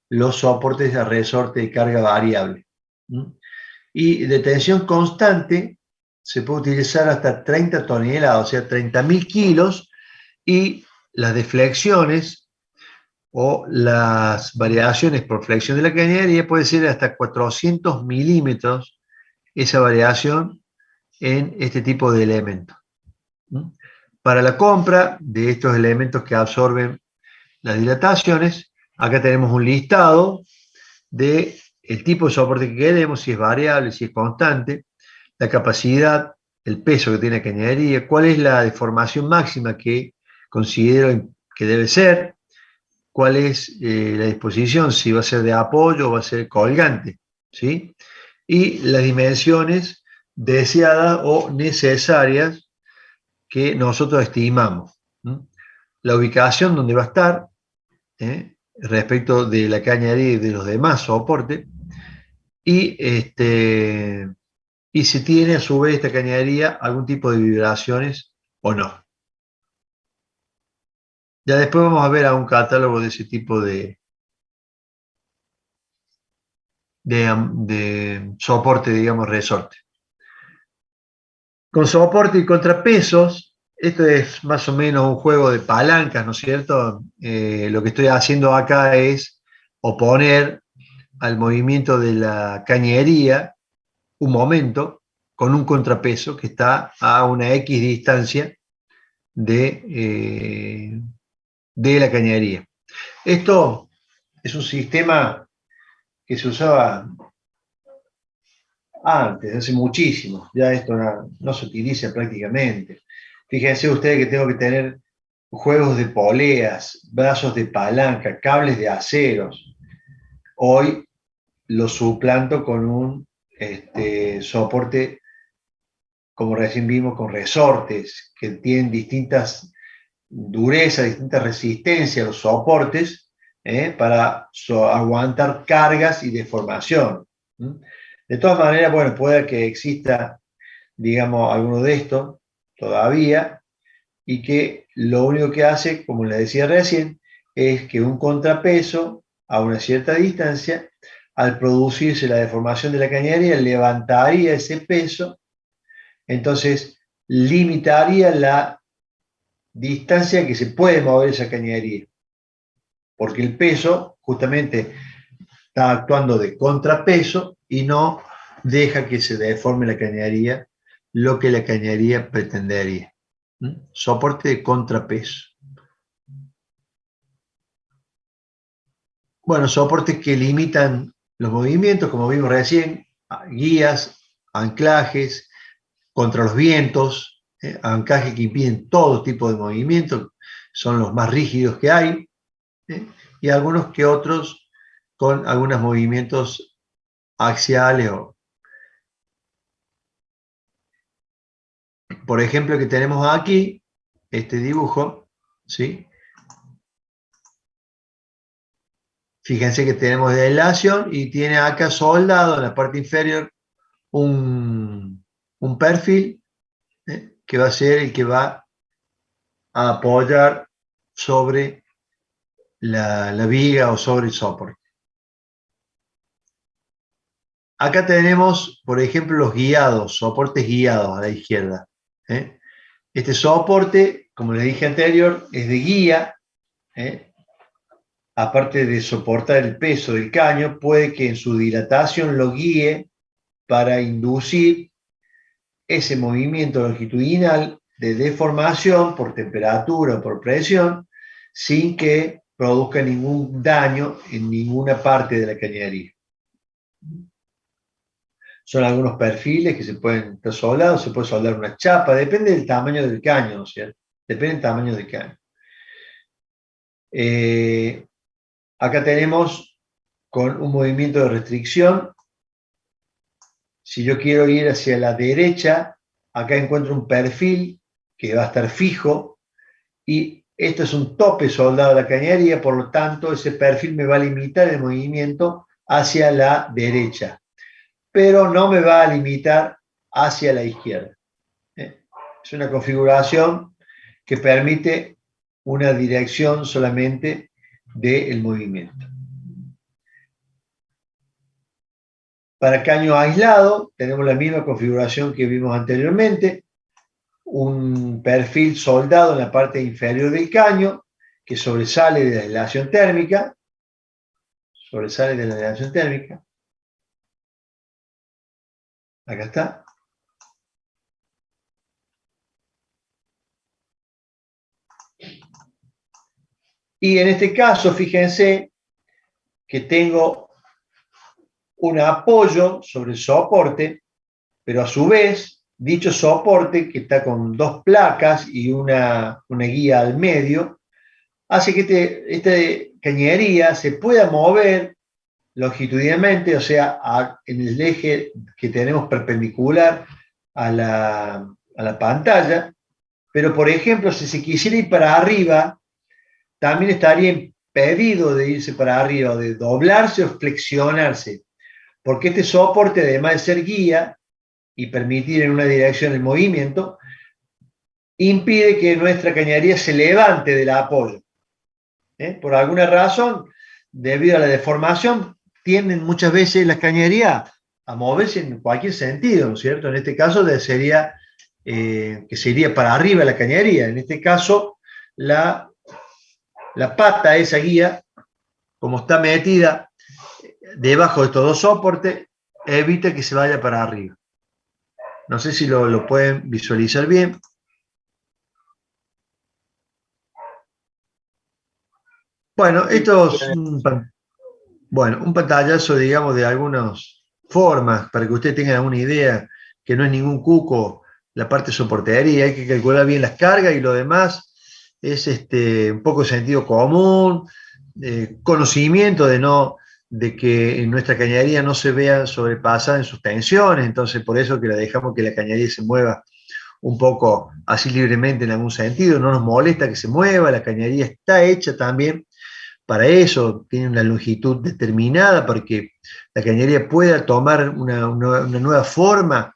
los soportes de resorte de carga variable. Y de tensión constante se puede utilizar hasta 30 toneladas, o sea, 30.000 kilos, y las deflexiones o las variaciones por flexión de la cañería puede ser hasta 400 milímetros esa variación en este tipo de elementos. Para la compra de estos elementos que absorben las dilataciones, acá tenemos un listado de el tipo de soporte que queremos, si es variable, si es constante, la capacidad, el peso que tiene la cañería, cuál es la deformación máxima que considero que debe ser, cuál es la disposición, si va a ser de apoyo o va a ser colgante, ¿sí? Y las dimensiones deseadas o necesarias que nosotros estimamos. La ubicación donde va a estar, respecto de la cañería y de los demás soportes, y si tiene a su vez esta cañería algún tipo de vibraciones o no. Ya después vamos a ver a un catálogo de ese tipo de soporte, digamos, resorte. Con soporte y contrapesos, esto es más o menos un juego de palancas, ¿no es cierto? Lo que estoy haciendo acá es oponer al movimiento de la cañería un momento con un contrapeso que está a una X distancia de la cañería. Esto es un sistema que se usaba antes, hace muchísimo, ya esto no se utiliza prácticamente. Fíjense ustedes que tengo que tener juegos de poleas, brazos de palanca, cables de aceros. Hoy lo suplanto con un soporte, como recién vimos, con resortes, que tienen distintas durezas, distintas resistencias, los soportes, para aguantar cargas y deformación. De todas maneras, bueno, puede que exista, digamos, alguno de estos todavía, y que lo único que hace, como le decía recién, es que un contrapeso a una cierta distancia, al producirse la deformación de la cañería, levantaría ese peso, entonces limitaría la distancia que se puede mover esa cañería, porque el peso justamente está actuando de contrapeso y no deja que se deforme la cañería, lo que la cañería pretendería. Soporte de contrapeso. Bueno, soportes que limitan los movimientos, como vimos recién, guías, anclajes, contra los vientos, anclajes que impiden todo tipo de movimiento, son los más rígidos que hay, y algunos que otros con algunos movimientos axiales. Por ejemplo, que tenemos aquí, este dibujo, ¿sí? Fíjense que tenemos de aislación y tiene acá soldado en la parte inferior un perfil, que va a ser el que va a apoyar sobre la viga o sobre el soporte. Acá tenemos, por ejemplo, los guiados, soportes guiados a la izquierda. Este soporte, como les dije anterior, es de guía. Aparte de soportar el peso del caño, puede que en su dilatación lo guíe para inducir ese movimiento longitudinal de deformación por temperatura o por presión, sin que produzca ningún daño en ninguna parte de la cañería. Son algunos perfiles que se pueden estar soldados, se puede soldar una chapa, depende del tamaño del caño, ¿no es cierto? Depende del tamaño del caño. Acá tenemos con un movimiento de restricción. Si yo quiero ir hacia la derecha, acá encuentro un perfil que va a estar fijo, y esto es un tope soldado a la cañería, por lo tanto ese perfil me va a limitar el movimiento hacia la derecha, pero no me va a limitar hacia la izquierda. Es una configuración que permite una dirección solamente del movimiento. Para caño aislado tenemos la misma configuración que vimos anteriormente, un perfil soldado en la parte inferior del caño que sobresale de la aislación térmica, acá está. Y en este caso, fíjense que tengo un apoyo sobre el soporte, pero a su vez, dicho soporte, que está con dos placas y una guía al medio, hace que esta cañería se pueda mover longitudinalmente, o sea, en el eje que tenemos perpendicular a la pantalla, pero por ejemplo, si se quisiera ir para arriba, también estaría impedido de irse para arriba, de doblarse o flexionarse, porque este soporte, además de ser guía y permitir en una dirección el movimiento, impide que nuestra cañería se levante del apoyo. Por alguna razón, debido a la deformación, tienden muchas veces las cañerías a moverse en cualquier sentido, ¿no es cierto? En este caso sería que sería para arriba la cañería. En este caso, la pata de esa guía, como está metida debajo de estos dos soportes, evita que se vaya para arriba. No sé si lo pueden visualizar bien. Bueno, esto es un pantallazo, digamos, de algunos formas, para que ustedes tengan una idea, que no es ningún cuco la parte de soportería, hay que calcular bien las cargas y lo demás es un poco sentido común, conocimiento de que en nuestra cañería no se vea sobrepasada en sus tensiones, entonces por eso que la dejamos que la cañería se mueva un poco así libremente en algún sentido, no nos molesta que se mueva, la cañería está hecha también para eso, tiene una longitud determinada para que la cañería pueda tomar una nueva forma,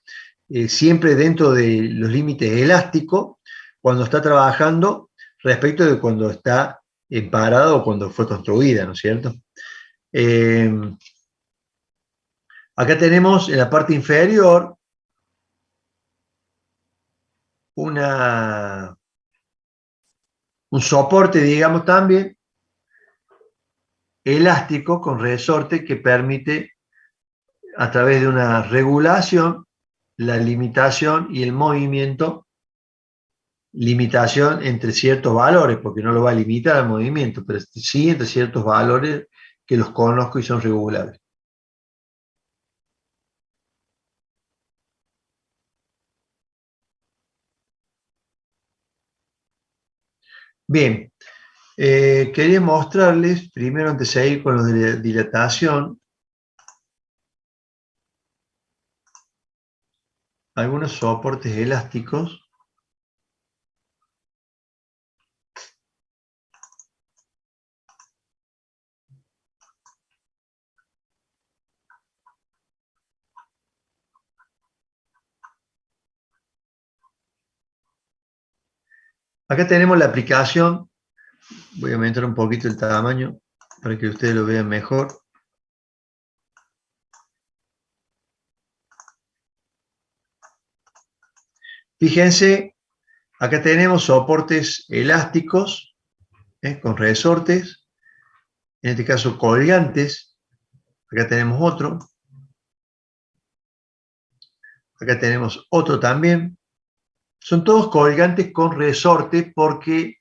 siempre dentro de los límites elásticos, cuando está trabajando respecto de cuando está en parado o cuando fue construida, ¿no es cierto? Eh, Acá tenemos en la parte inferior un soporte, digamos, también elástico con resorte que permite, a través de una regulación, la limitación y el movimiento, limitación entre ciertos valores, porque no lo va a limitar al movimiento, pero sí entre ciertos valores que los conozco y son regulables. Bien, quería mostrarles, primero antes de seguir con lo de la dilatación, algunos soportes elásticos. Acá tenemos la aplicación, voy a aumentar un poquito el tamaño para que ustedes lo vean mejor. Fíjense, acá tenemos soportes elásticos, con resortes, en este caso colgantes. Acá tenemos otro. Acá tenemos otro también. Son todos colgantes con resorte porque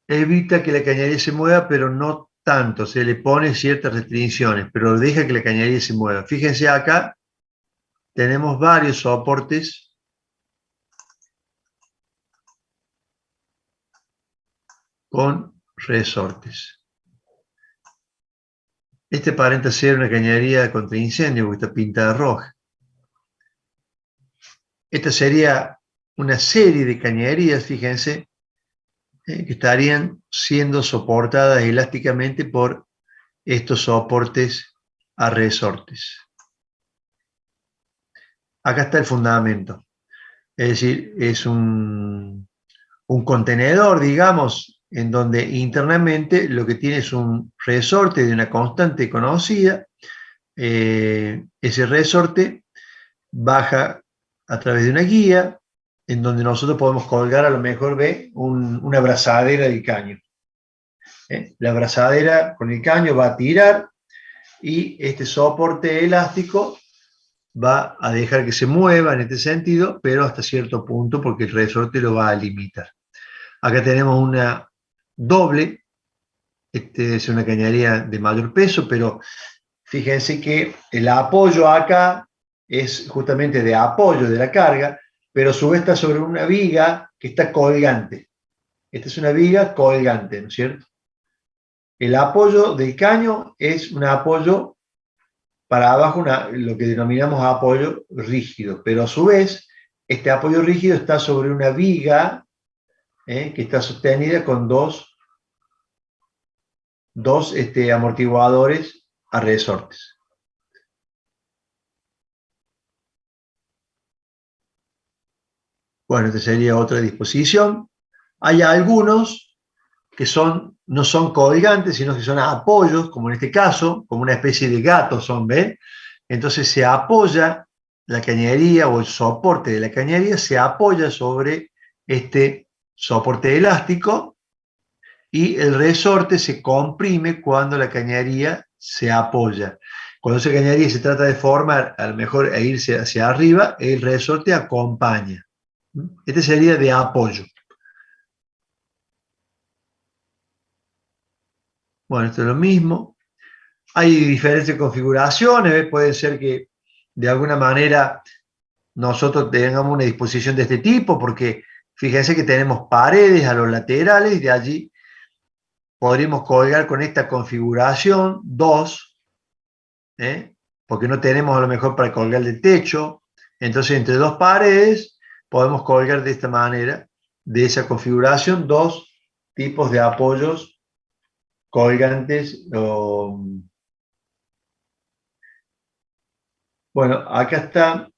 evita que la cañería se mueva, pero no tanto. Se le pone ciertas restricciones, pero deja que la cañería se mueva. Fíjense acá, tenemos varios soportes con resortes. Este aparenta ser una cañería contra incendio porque está pintada roja. Esta sería una serie de cañerías, fíjense, que estarían siendo soportadas elásticamente por estos soportes a resortes. Acá está el fundamento, es decir, es un contenedor, digamos, en donde internamente lo que tiene es un resorte de una constante conocida. Ese resorte baja a través de una guía en donde nosotros podemos colgar, a lo mejor ve, una abrazadera del caño. La abrazadera con el caño va a tirar y este soporte elástico va a dejar que se mueva en este sentido, pero hasta cierto punto porque el resorte lo va a limitar. Acá tenemos una doble, es una cañería de mayor peso, pero fíjense que el apoyo acá es justamente de apoyo de la carga, pero a su vez está sobre una viga que está colgante. Esta es una viga colgante, ¿no es cierto? El apoyo del caño es un apoyo para abajo, lo que denominamos apoyo rígido, pero a su vez este apoyo rígido está sobre una viga que está sostenida con dos amortiguadores a resortes. Bueno, esta sería otra disposición. Hay algunos que no son colgantes, sino que son apoyos, como en este caso, como una especie de gato son, ¿ven? Entonces se apoya la cañería o el soporte de la cañería se apoya sobre este soporte elástico y el resorte se comprime cuando la cañería se apoya. Cuando esa cañería se trata de formar, a lo mejor e irse hacia arriba, el resorte acompaña. Este sería de apoyo. Bueno, esto es lo mismo. Hay diferentes configuraciones, ¿ves? Puede ser que de alguna manera nosotros tengamos una disposición de este tipo, porque fíjense que tenemos paredes a los laterales y de allí podríamos colgar con esta configuración dos, ¿eh? Porque no tenemos a lo mejor para colgar del techo. Entonces, entre dos paredes podemos colgar de esta manera, de esa configuración, dos tipos de apoyos colgantes. Bueno, acá está,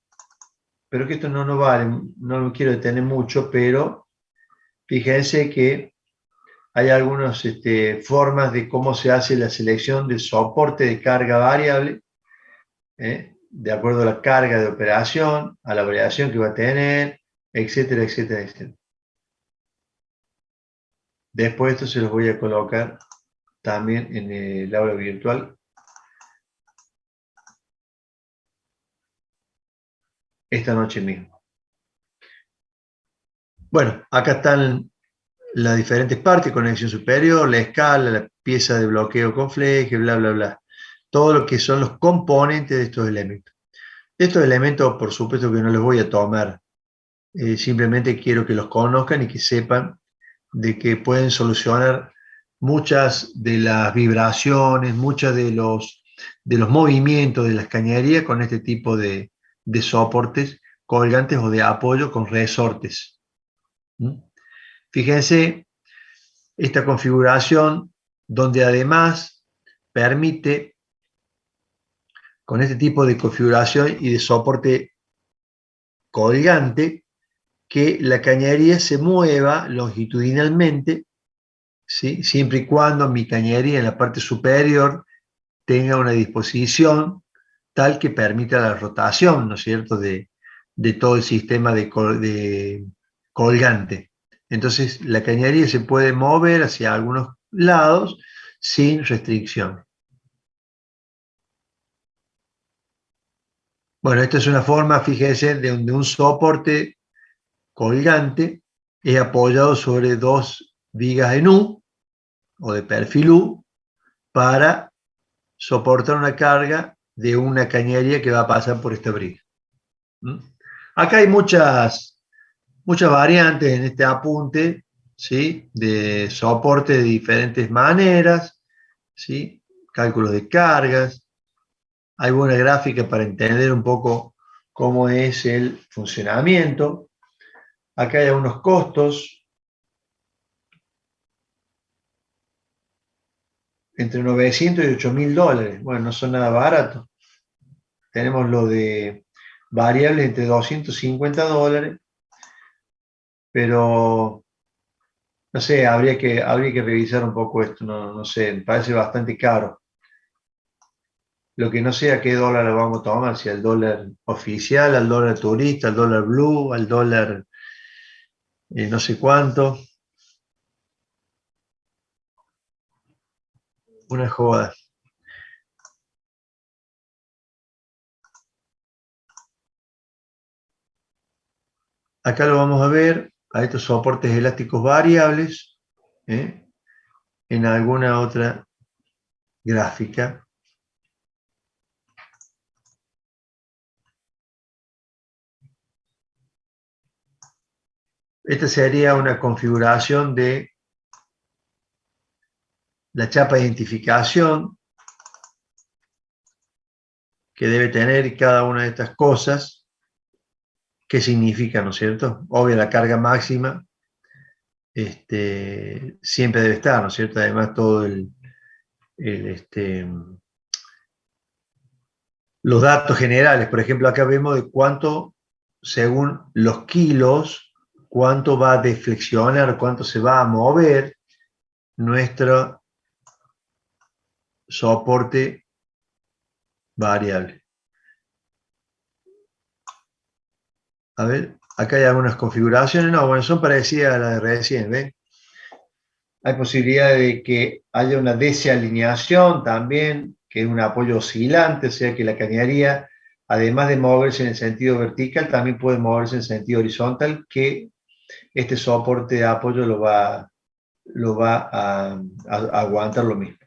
pero que esto no vale, no lo quiero detener mucho, pero fíjense que hay algunas formas de cómo se hace la selección del soporte de carga variable, de acuerdo a la carga de operación, a la variación que va a tener, etcétera, etcétera, etcétera. Después esto se los voy a colocar también en el aula virtual esta noche mismo. Bueno, acá están las diferentes partes: conexión superior, la escala, la pieza de bloqueo con fleje, bla, bla, bla. Todo lo que son los componentes de estos elementos. Estos elementos, por supuesto que no los voy a tomar, simplemente quiero que los conozcan y que sepan de que pueden solucionar muchas de las vibraciones, muchos de los movimientos de las cañerías con este tipo de soportes colgantes o de apoyo con resortes. Fíjense esta configuración donde además permite, con este tipo de configuración y de soporte colgante, que la cañería se mueva longitudinalmente, ¿sí? Siempre y cuando mi cañería en la parte superior tenga una disposición tal que permita la rotación, ¿no es cierto?, de todo el sistema de colgante. Entonces, la cañería se puede mover hacia algunos lados sin restricción. Bueno, esta es una forma, fíjense, de un soporte colgante es apoyado sobre dos vigas en U o de perfil U para soportar una carga de una cañería que va a pasar por esta briga. Acá hay muchas variantes en este apunte, ¿sí?, de soporte de diferentes maneras, ¿sí?, cálculos de cargas. Hay buena gráfica para entender un poco cómo es el funcionamiento. Acá hay unos costos entre 900 y 8.000 dólares. Bueno, no son nada baratos. Tenemos lo de variables entre 250 dólares, pero no sé, habría que revisar un poco esto, no sé, me parece bastante caro. Lo que no sé a qué dólar lo vamos a tomar, si al dólar oficial, al dólar turista, al dólar blue, al dólar no sé cuánto. Una joda. Acá lo vamos a ver, a estos soportes elásticos variables, en alguna otra gráfica. Esta sería una configuración de la chapa de identificación que debe tener cada una de estas cosas. ¿Qué significa, no es cierto? Obvio, la carga máxima siempre debe estar, ¿no es cierto? Además, todo los datos generales. Por ejemplo, acá vemos de cuánto, según los kilos, cuánto va a deflexionar, cuánto se va a mover nuestro soporte variable. A ver, acá hay algunas configuraciones. No, bueno, son parecidas a las de recién, ¿ven? Hay posibilidad de que haya una desalineación también, que es un apoyo oscilante, o sea que la cañería, además de moverse en el sentido vertical, también puede moverse en sentido horizontal, que este soporte de apoyo lo va a aguantar lo mismo.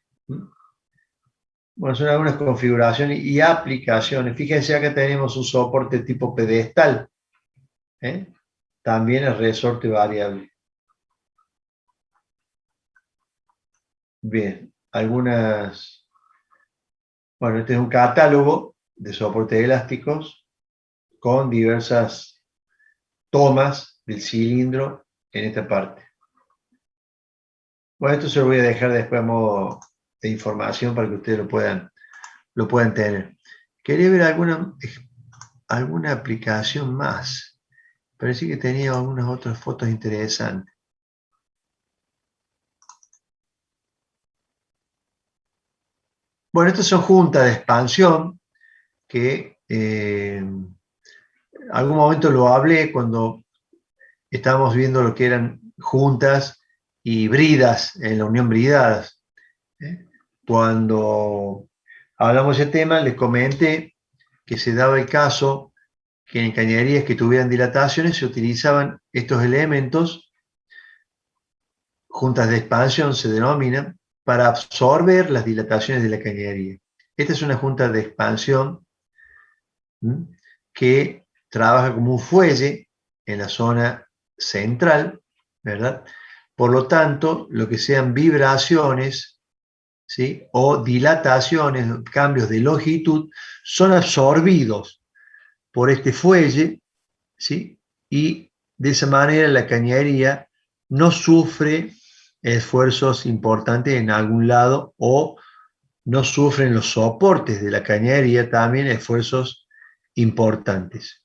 Bueno, son algunas configuraciones y aplicaciones. Fíjense, acá tenemos un soporte tipo pedestal, ¿eh? También el resorte variable. Bien, algunas... Bueno, este es un catálogo de soportes elásticos con diversas tomas del cilindro en esta parte. Bueno, esto se lo voy a dejar después a modo de información para que ustedes lo puedan tener. Quería ver alguna aplicación más. Parece que tenía algunas otras fotos interesantes. Bueno, estas son juntas de expansión que algún momento lo hablé cuando estábamos viendo lo que eran juntas y bridas, en la unión bridadas. Cuando hablamos de ese tema, les comenté que se daba el caso que en cañerías que tuvieran dilataciones se utilizaban estos elementos, juntas de expansión se denominan, para absorber las dilataciones de la cañería. Esta es una junta de expansión que trabaja como un fuelle en la zona central, ¿verdad? Por lo tanto, lo que sean vibraciones, ¿sí?, o dilataciones, cambios de longitud, son absorbidos por este fuelle, ¿sí? Y de esa manera la cañería no sufre esfuerzos importantes en algún lado o no sufren los soportes de la cañería también esfuerzos importantes.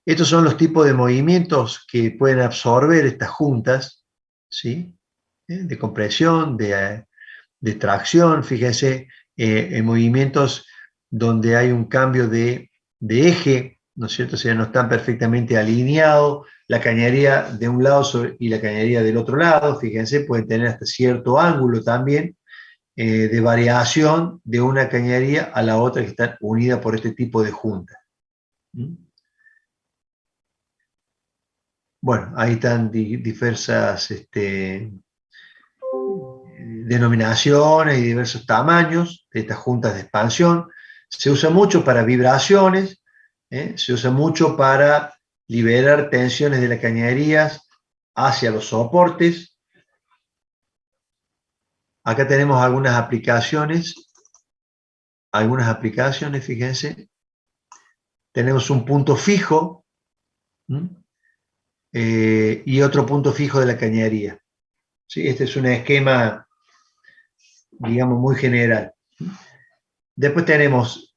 Estos son los tipos de movimientos que pueden absorber estas juntas, ¿sí?, de compresión, de tracción. Fíjense, en movimientos donde hay un cambio de eje, ¿no es cierto? O sea, no están perfectamente alineados la cañería de un lado y la cañería del otro lado. Fíjense, pueden tener hasta cierto ángulo también de variación de una cañería a la otra que están unidas por este tipo de juntas. Bueno, ahí están diversas denominaciones y diversos tamaños de estas juntas de expansión. Se usa mucho para vibraciones, se usa mucho para liberar tensiones de las cañerías hacia los soportes. Acá tenemos algunas aplicaciones, fíjense. Tenemos un punto fijo y otro punto fijo de la cañería. ¿Sí? Este es un esquema, digamos, muy general. Después tenemos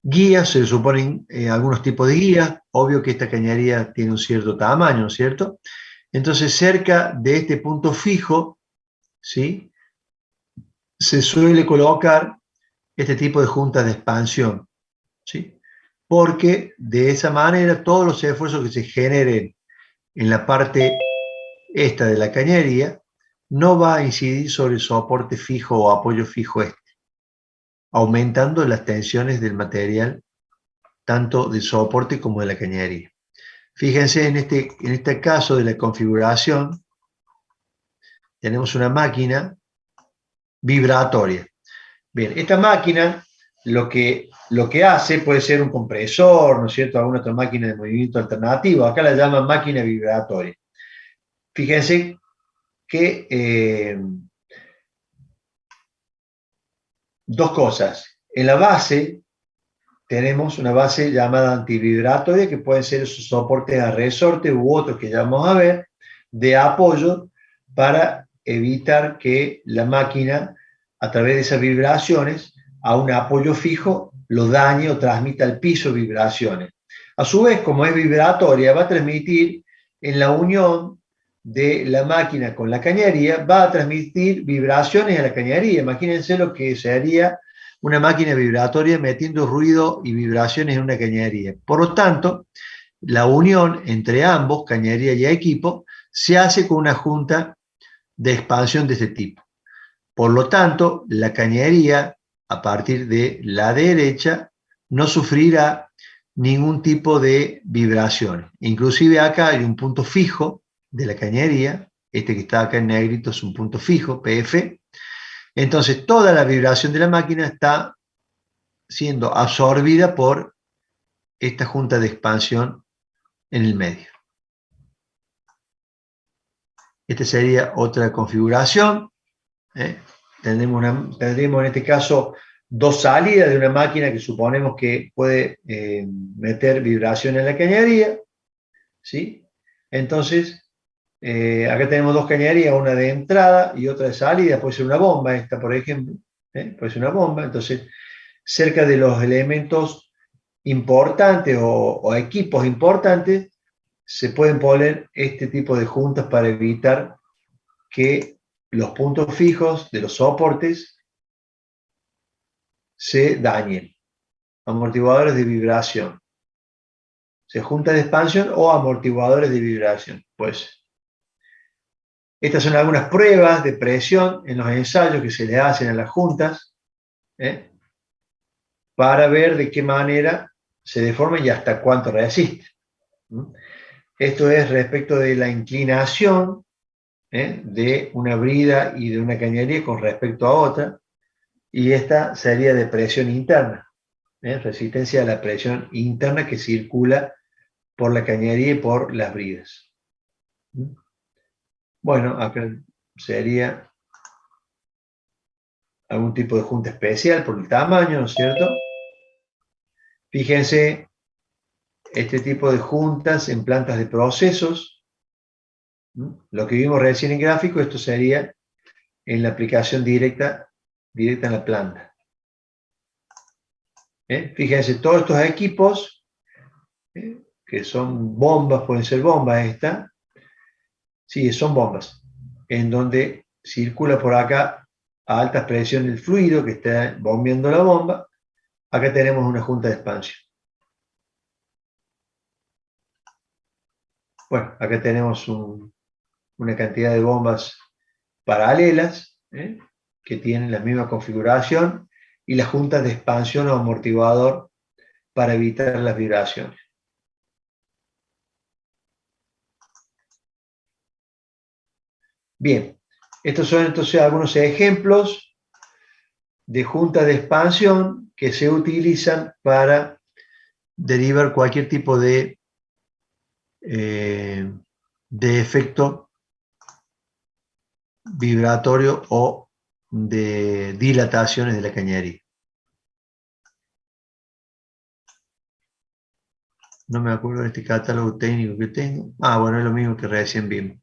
guías, se suponen algunos tipos de guías. Obvio que esta cañería tiene un cierto tamaño, ¿no es cierto? Entonces, cerca de este punto fijo, ¿sí?, se suele colocar este tipo de juntas de expansión, ¿sí?, porque de esa manera todos los esfuerzos que se generen en la parte esta de la cañería no va a incidir sobre el soporte fijo o apoyo fijo aumentando las tensiones del material, tanto del soporte como de la cañería. Fíjense en este caso de la configuración, tenemos una máquina vibratoria. Bien, esta máquina lo que hace puede ser un compresor, ¿no es cierto?, alguna otra máquina de movimiento alternativo. Acá la llaman máquina vibratoria. Fíjense que dos cosas. En la base tenemos una base llamada antivibratoria, que pueden ser esos soportes a resorte u otros que ya vamos a ver, de apoyo para evitar que la máquina, a través de esas vibraciones, a un apoyo fijo, lo dañe o transmita al piso vibraciones. A su vez, como es vibratoria, va a transmitir en la unión de la máquina con la cañería, va a transmitir vibraciones a la cañería. Imagínense lo que sería una máquina vibratoria metiendo ruido y vibraciones en una cañería. Por lo tanto, la unión entre ambos, cañería y equipo, se hace con una junta de expansión de este tipo. Por lo tanto, la cañería, a partir de la derecha, no sufrirá ningún tipo de vibración. Inclusive acá hay un punto fijo de la cañería, este que está acá en negrito es un punto fijo, PF, Entonces, toda la vibración de la máquina está siendo absorbida por esta junta de expansión en el medio. Esta sería otra configuración. Tendremos en este caso dos salidas de una máquina que suponemos que puede meter vibración en la cañería, ¿sí? Entonces, acá tenemos dos cañerías, una de entrada y otra de salida, puede ser una bomba esta, por ejemplo, puede ser una bomba. Entonces, cerca de los elementos importantes o equipos importantes, se pueden poner este tipo de juntas para evitar que los puntos fijos de los soportes se dañen. Amortiguadores de vibración. Se junta de expansión o amortiguadores de vibración. Pues estas son algunas pruebas de presión en los ensayos que se le hacen a las juntas, para ver de qué manera se deforman y hasta cuánto resisten. Esto es respecto de la inclinación de una brida y de una cañería con respecto a otra, y esta sería de presión interna, resistencia a la presión interna que circula por la cañería y por las bridas. Bueno, acá sería algún tipo de junta especial por el tamaño, ¿no es cierto? Fíjense, este tipo de juntas en plantas de procesos, lo que vimos recién en gráfico, esto sería en la aplicación directa en la planta. Fíjense, todos estos equipos, que son bombas, pueden ser bombas estas, sí, son bombas, en donde circula por acá a alta presión el fluido que está bombeando la bomba. Acá tenemos una junta de expansión. Bueno, acá tenemos una cantidad de bombas paralelas, que tienen la misma configuración, y las juntas de expansión o amortiguador para evitar las vibraciones. Bien, estos son entonces algunos ejemplos de juntas de expansión que se utilizan para derivar cualquier tipo de efecto vibratorio o de dilataciones de la cañería. No me acuerdo de este catálogo técnico que tengo. Ah, bueno, es lo mismo que recién vimos.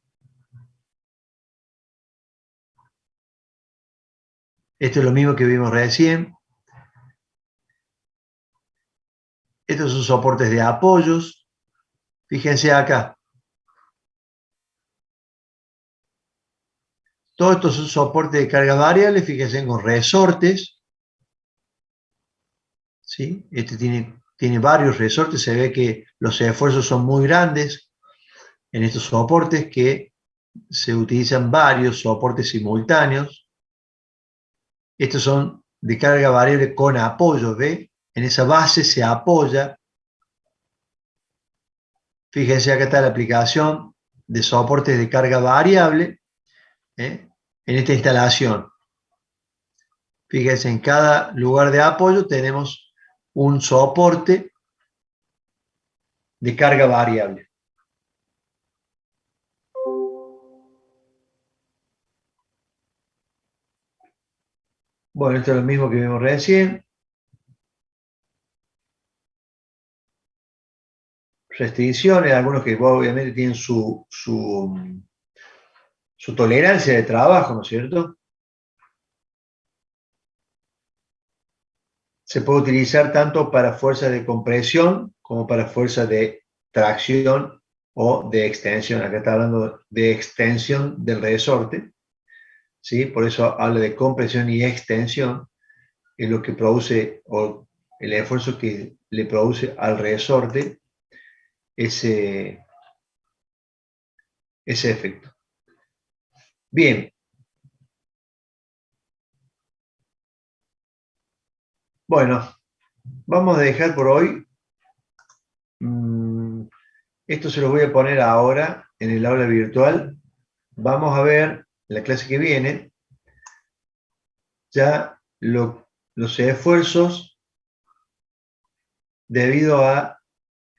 Esto es lo mismo que vimos recién. Estos son soportes de apoyos. Fíjense acá. Todos estos son soportes de carga variable. Fíjense con resortes. ¿Sí? Este tiene varios resortes. Se ve que los esfuerzos son muy grandes en estos soportes, que se utilizan varios soportes simultáneos. Estos son de carga variable con apoyo, ¿ve? En esa base se apoya. Fíjense, acá está la aplicación de soportes de carga variable, en esta instalación. Fíjense, en cada lugar de apoyo tenemos un soporte de carga variable. Bueno, esto es lo mismo que vimos recién. Restricciones, algunos que obviamente tienen su tolerancia de trabajo, ¿no es cierto? Se puede utilizar tanto para fuerzas de compresión como para fuerzas de tracción o de extensión. Acá está hablando de extensión del resorte, ¿sí? Por eso habla de compresión y extensión, es lo que produce, o el esfuerzo que le produce al resorte ese efecto. Bien. Bueno, vamos a dejar por hoy. Esto se lo voy a poner ahora en el aula virtual. Vamos a ver la clase que viene ya los esfuerzos debido a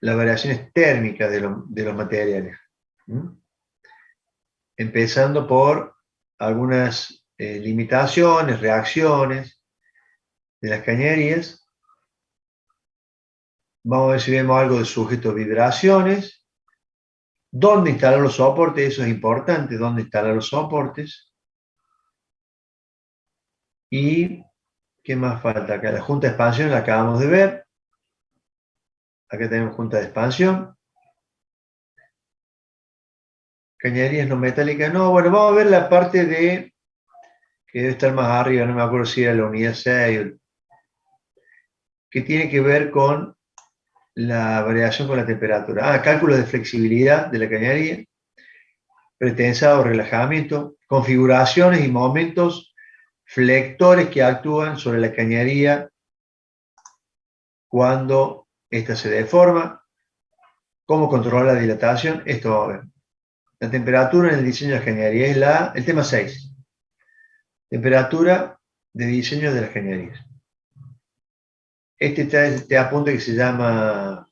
las variaciones térmicas de los materiales. ¿Mm? Empezando por algunas limitaciones, reacciones de las cañerías. Vamos a ver si vemos algo de sujeto de vibraciones. ¿Dónde instalar los soportes? Eso es importante, ¿dónde instalar los soportes? Y, ¿qué más falta acá? La junta de expansión la acabamos de ver. Acá tenemos junta de expansión. Cañerías no metálicas, no. Bueno, vamos a ver la parte de, que debe estar más arriba, no me acuerdo si era la unidad 6, que tiene que ver con la variación con la temperatura. Cálculos de flexibilidad de la cañería, pretensado relajamiento, configuraciones y momentos flectores que actúan sobre la cañería cuando ésta se deforma, cómo controlar la dilatación, esto vamos a ver. La temperatura en el diseño de la cañería es el tema 6. Temperatura de diseño de las cañerías. Este apunte que se llama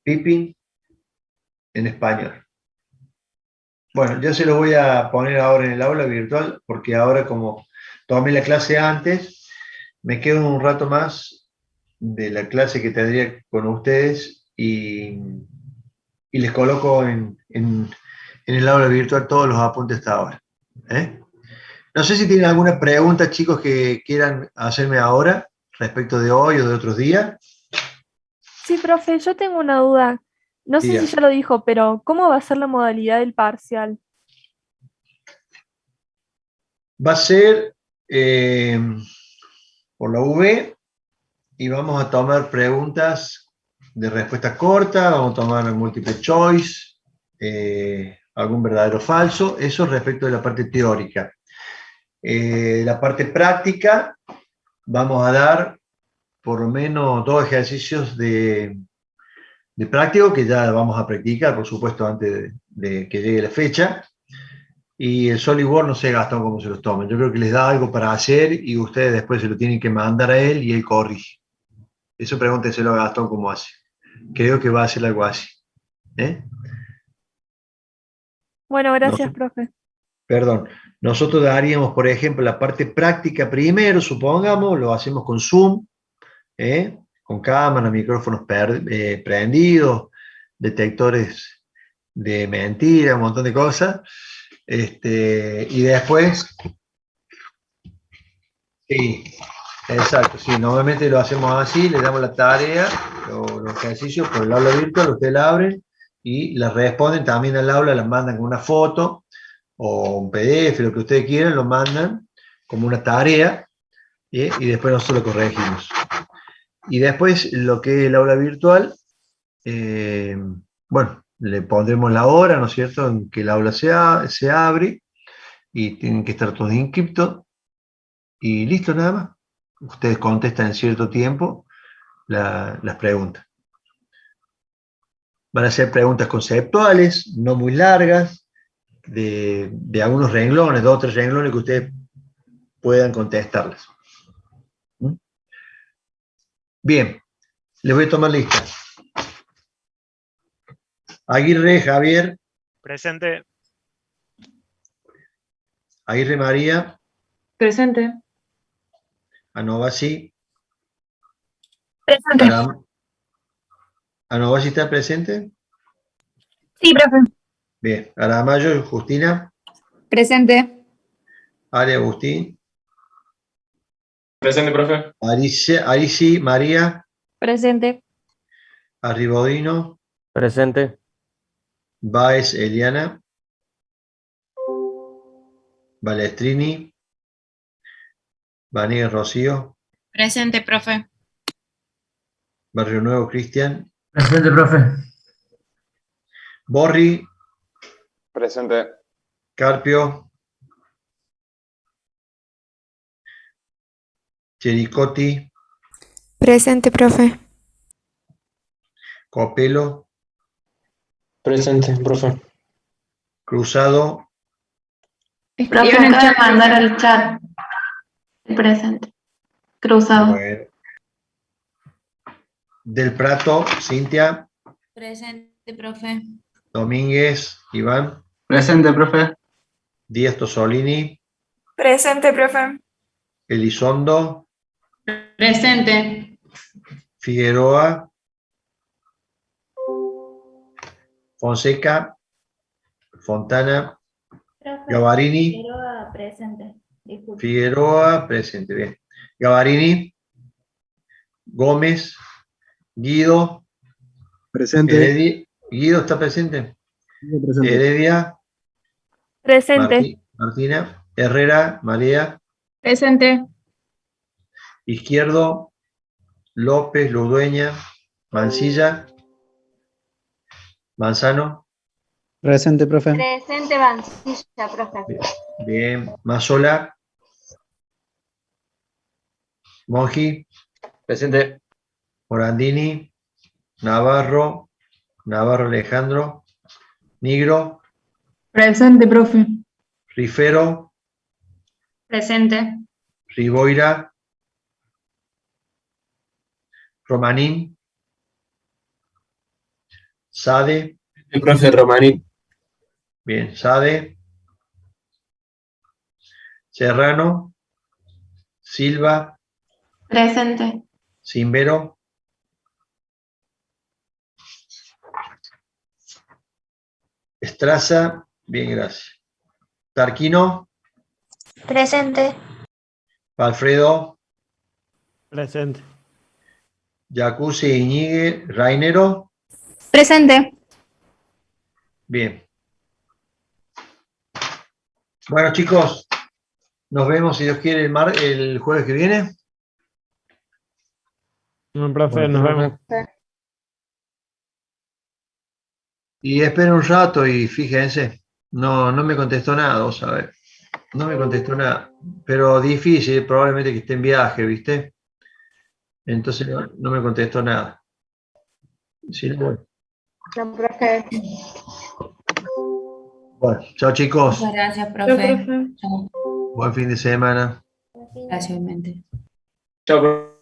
Pippin en español. Bueno, ya se lo voy a poner ahora en el aula virtual, porque ahora como tomé la clase antes, me quedo un rato más de la clase que tendría con ustedes y les coloco en el aula virtual todos los apuntes hasta ahora. ¿Eh? No sé si tienen alguna pregunta, chicos, que quieran hacerme ahora respecto de hoy o de otros días. Sí, profe, yo tengo una duda. No sé si Diga. ya lo dijo, pero ¿cómo va a ser la modalidad del parcial? Va a ser por la UV y vamos a tomar preguntas de respuesta corta, vamos a tomar multiple choice, algún verdadero o falso, eso respecto de la parte teórica. La parte práctica, vamos a dar por lo menos 2 ejercicios de práctico que ya vamos a practicar, por supuesto, antes de que llegue la fecha. Y el SolidWorks no sé, Gastón, cómo se los toman. Yo creo que les da algo para hacer y ustedes después se lo tienen que mandar a él y él corrige. Eso pregúntenselo a Gastón cómo hace. Creo que va a hacer algo así. ¿Eh? Bueno, gracias, Nos- profe. Perdón. Nosotros daríamos, por ejemplo, la parte práctica primero, supongamos, lo hacemos con Zoom, con cámara, micrófonos prendidos, detectores de mentira, un montón de cosas. Y después, sí, exacto, sí, normalmente lo hacemos así, le damos la tarea, los ejercicios por el aula virtual, ustedes la abren y la responden también al aula, la mandan con una foto o un PDF, lo que ustedes quieran, lo mandan como una tarea y después nosotros lo corregimos. Y después lo que es el aula virtual, bueno, le pondremos la hora, ¿no es cierto?, en que el aula se abre y tienen que estar todos inscriptos y listo, nada más. Ustedes contestan en cierto tiempo las preguntas. Van a ser preguntas conceptuales, no muy largas, de algunos renglones, 2 o 3 renglones que ustedes puedan contestarlas. ¿Mm? Bien, les voy a tomar lista. Aguirre, Javier. Presente. Aguirre, María. Presente. Anovasi. Presente. ¿Anovasi está presente? Sí, profe. Bien. Aramayo, Justina. Presente. Ale, Agustín. Presente, profe. Arisi, María. Presente. Arribodino. Presente. Baez, Eliana. Balestrini. Vanegas, Rocío. Presente, profe. Barrio Nuevo, Cristian. Presente, profe. Borri. Presente. Carpio. Chericotti. Presente, profe. Copelo. Presente, profe. Cruzado. Escribió Profe, en el acaba de chat. mandar al chat. Presente. Cruzado. Bueno. Del Prato, Cintia. Presente, profe. Domínguez, Iván. Presente, profe. Díaz Tosolini. Presente, profe. Elizondo. Presente. Figueroa. Fonseca. Fontana. Profe, Gavarini. Figueroa, presente. Disculpe. Figueroa, presente, bien. Gavarini. Gómez. Guido. Presente. Guido está presente. Presente. Heredia. Presente. Martina. Herrera. María. Presente. Izquierdo. López. Ludueña. Mancilla. Manzano. Presente, profe. Presente, Mancilla, profe. Bien. Mazzola. Monji. Presente. Morandini. Navarro. Navarro Alejandro. Nigro. Presente, profe. Rifero. Presente. Riboira. Romanín. Sade. El profe Romaní. Bien, Sade. Serrano. Silva. Presente. Simbero. Estraza. Bien, gracias. Tarquino. Presente. Alfredo. Presente. Jacuzzi Iñigue. Rainero. Presente. Bien. Bueno, chicos, nos vemos, si Dios quiere, el jueves que viene. No, profe, Bueno, nos vemos. Y esperen un rato y fíjense. No me contestó nada, vos sabés. No me contestó nada. Pero difícil, probablemente que esté en viaje, ¿viste? Entonces no me contestó nada. Sí, bueno. No, profe. Bueno, chao chicos. Muchas gracias, Chao, profe. profe. Chao. Buen fin de semana. Gracias, igualmente. Chao, profe.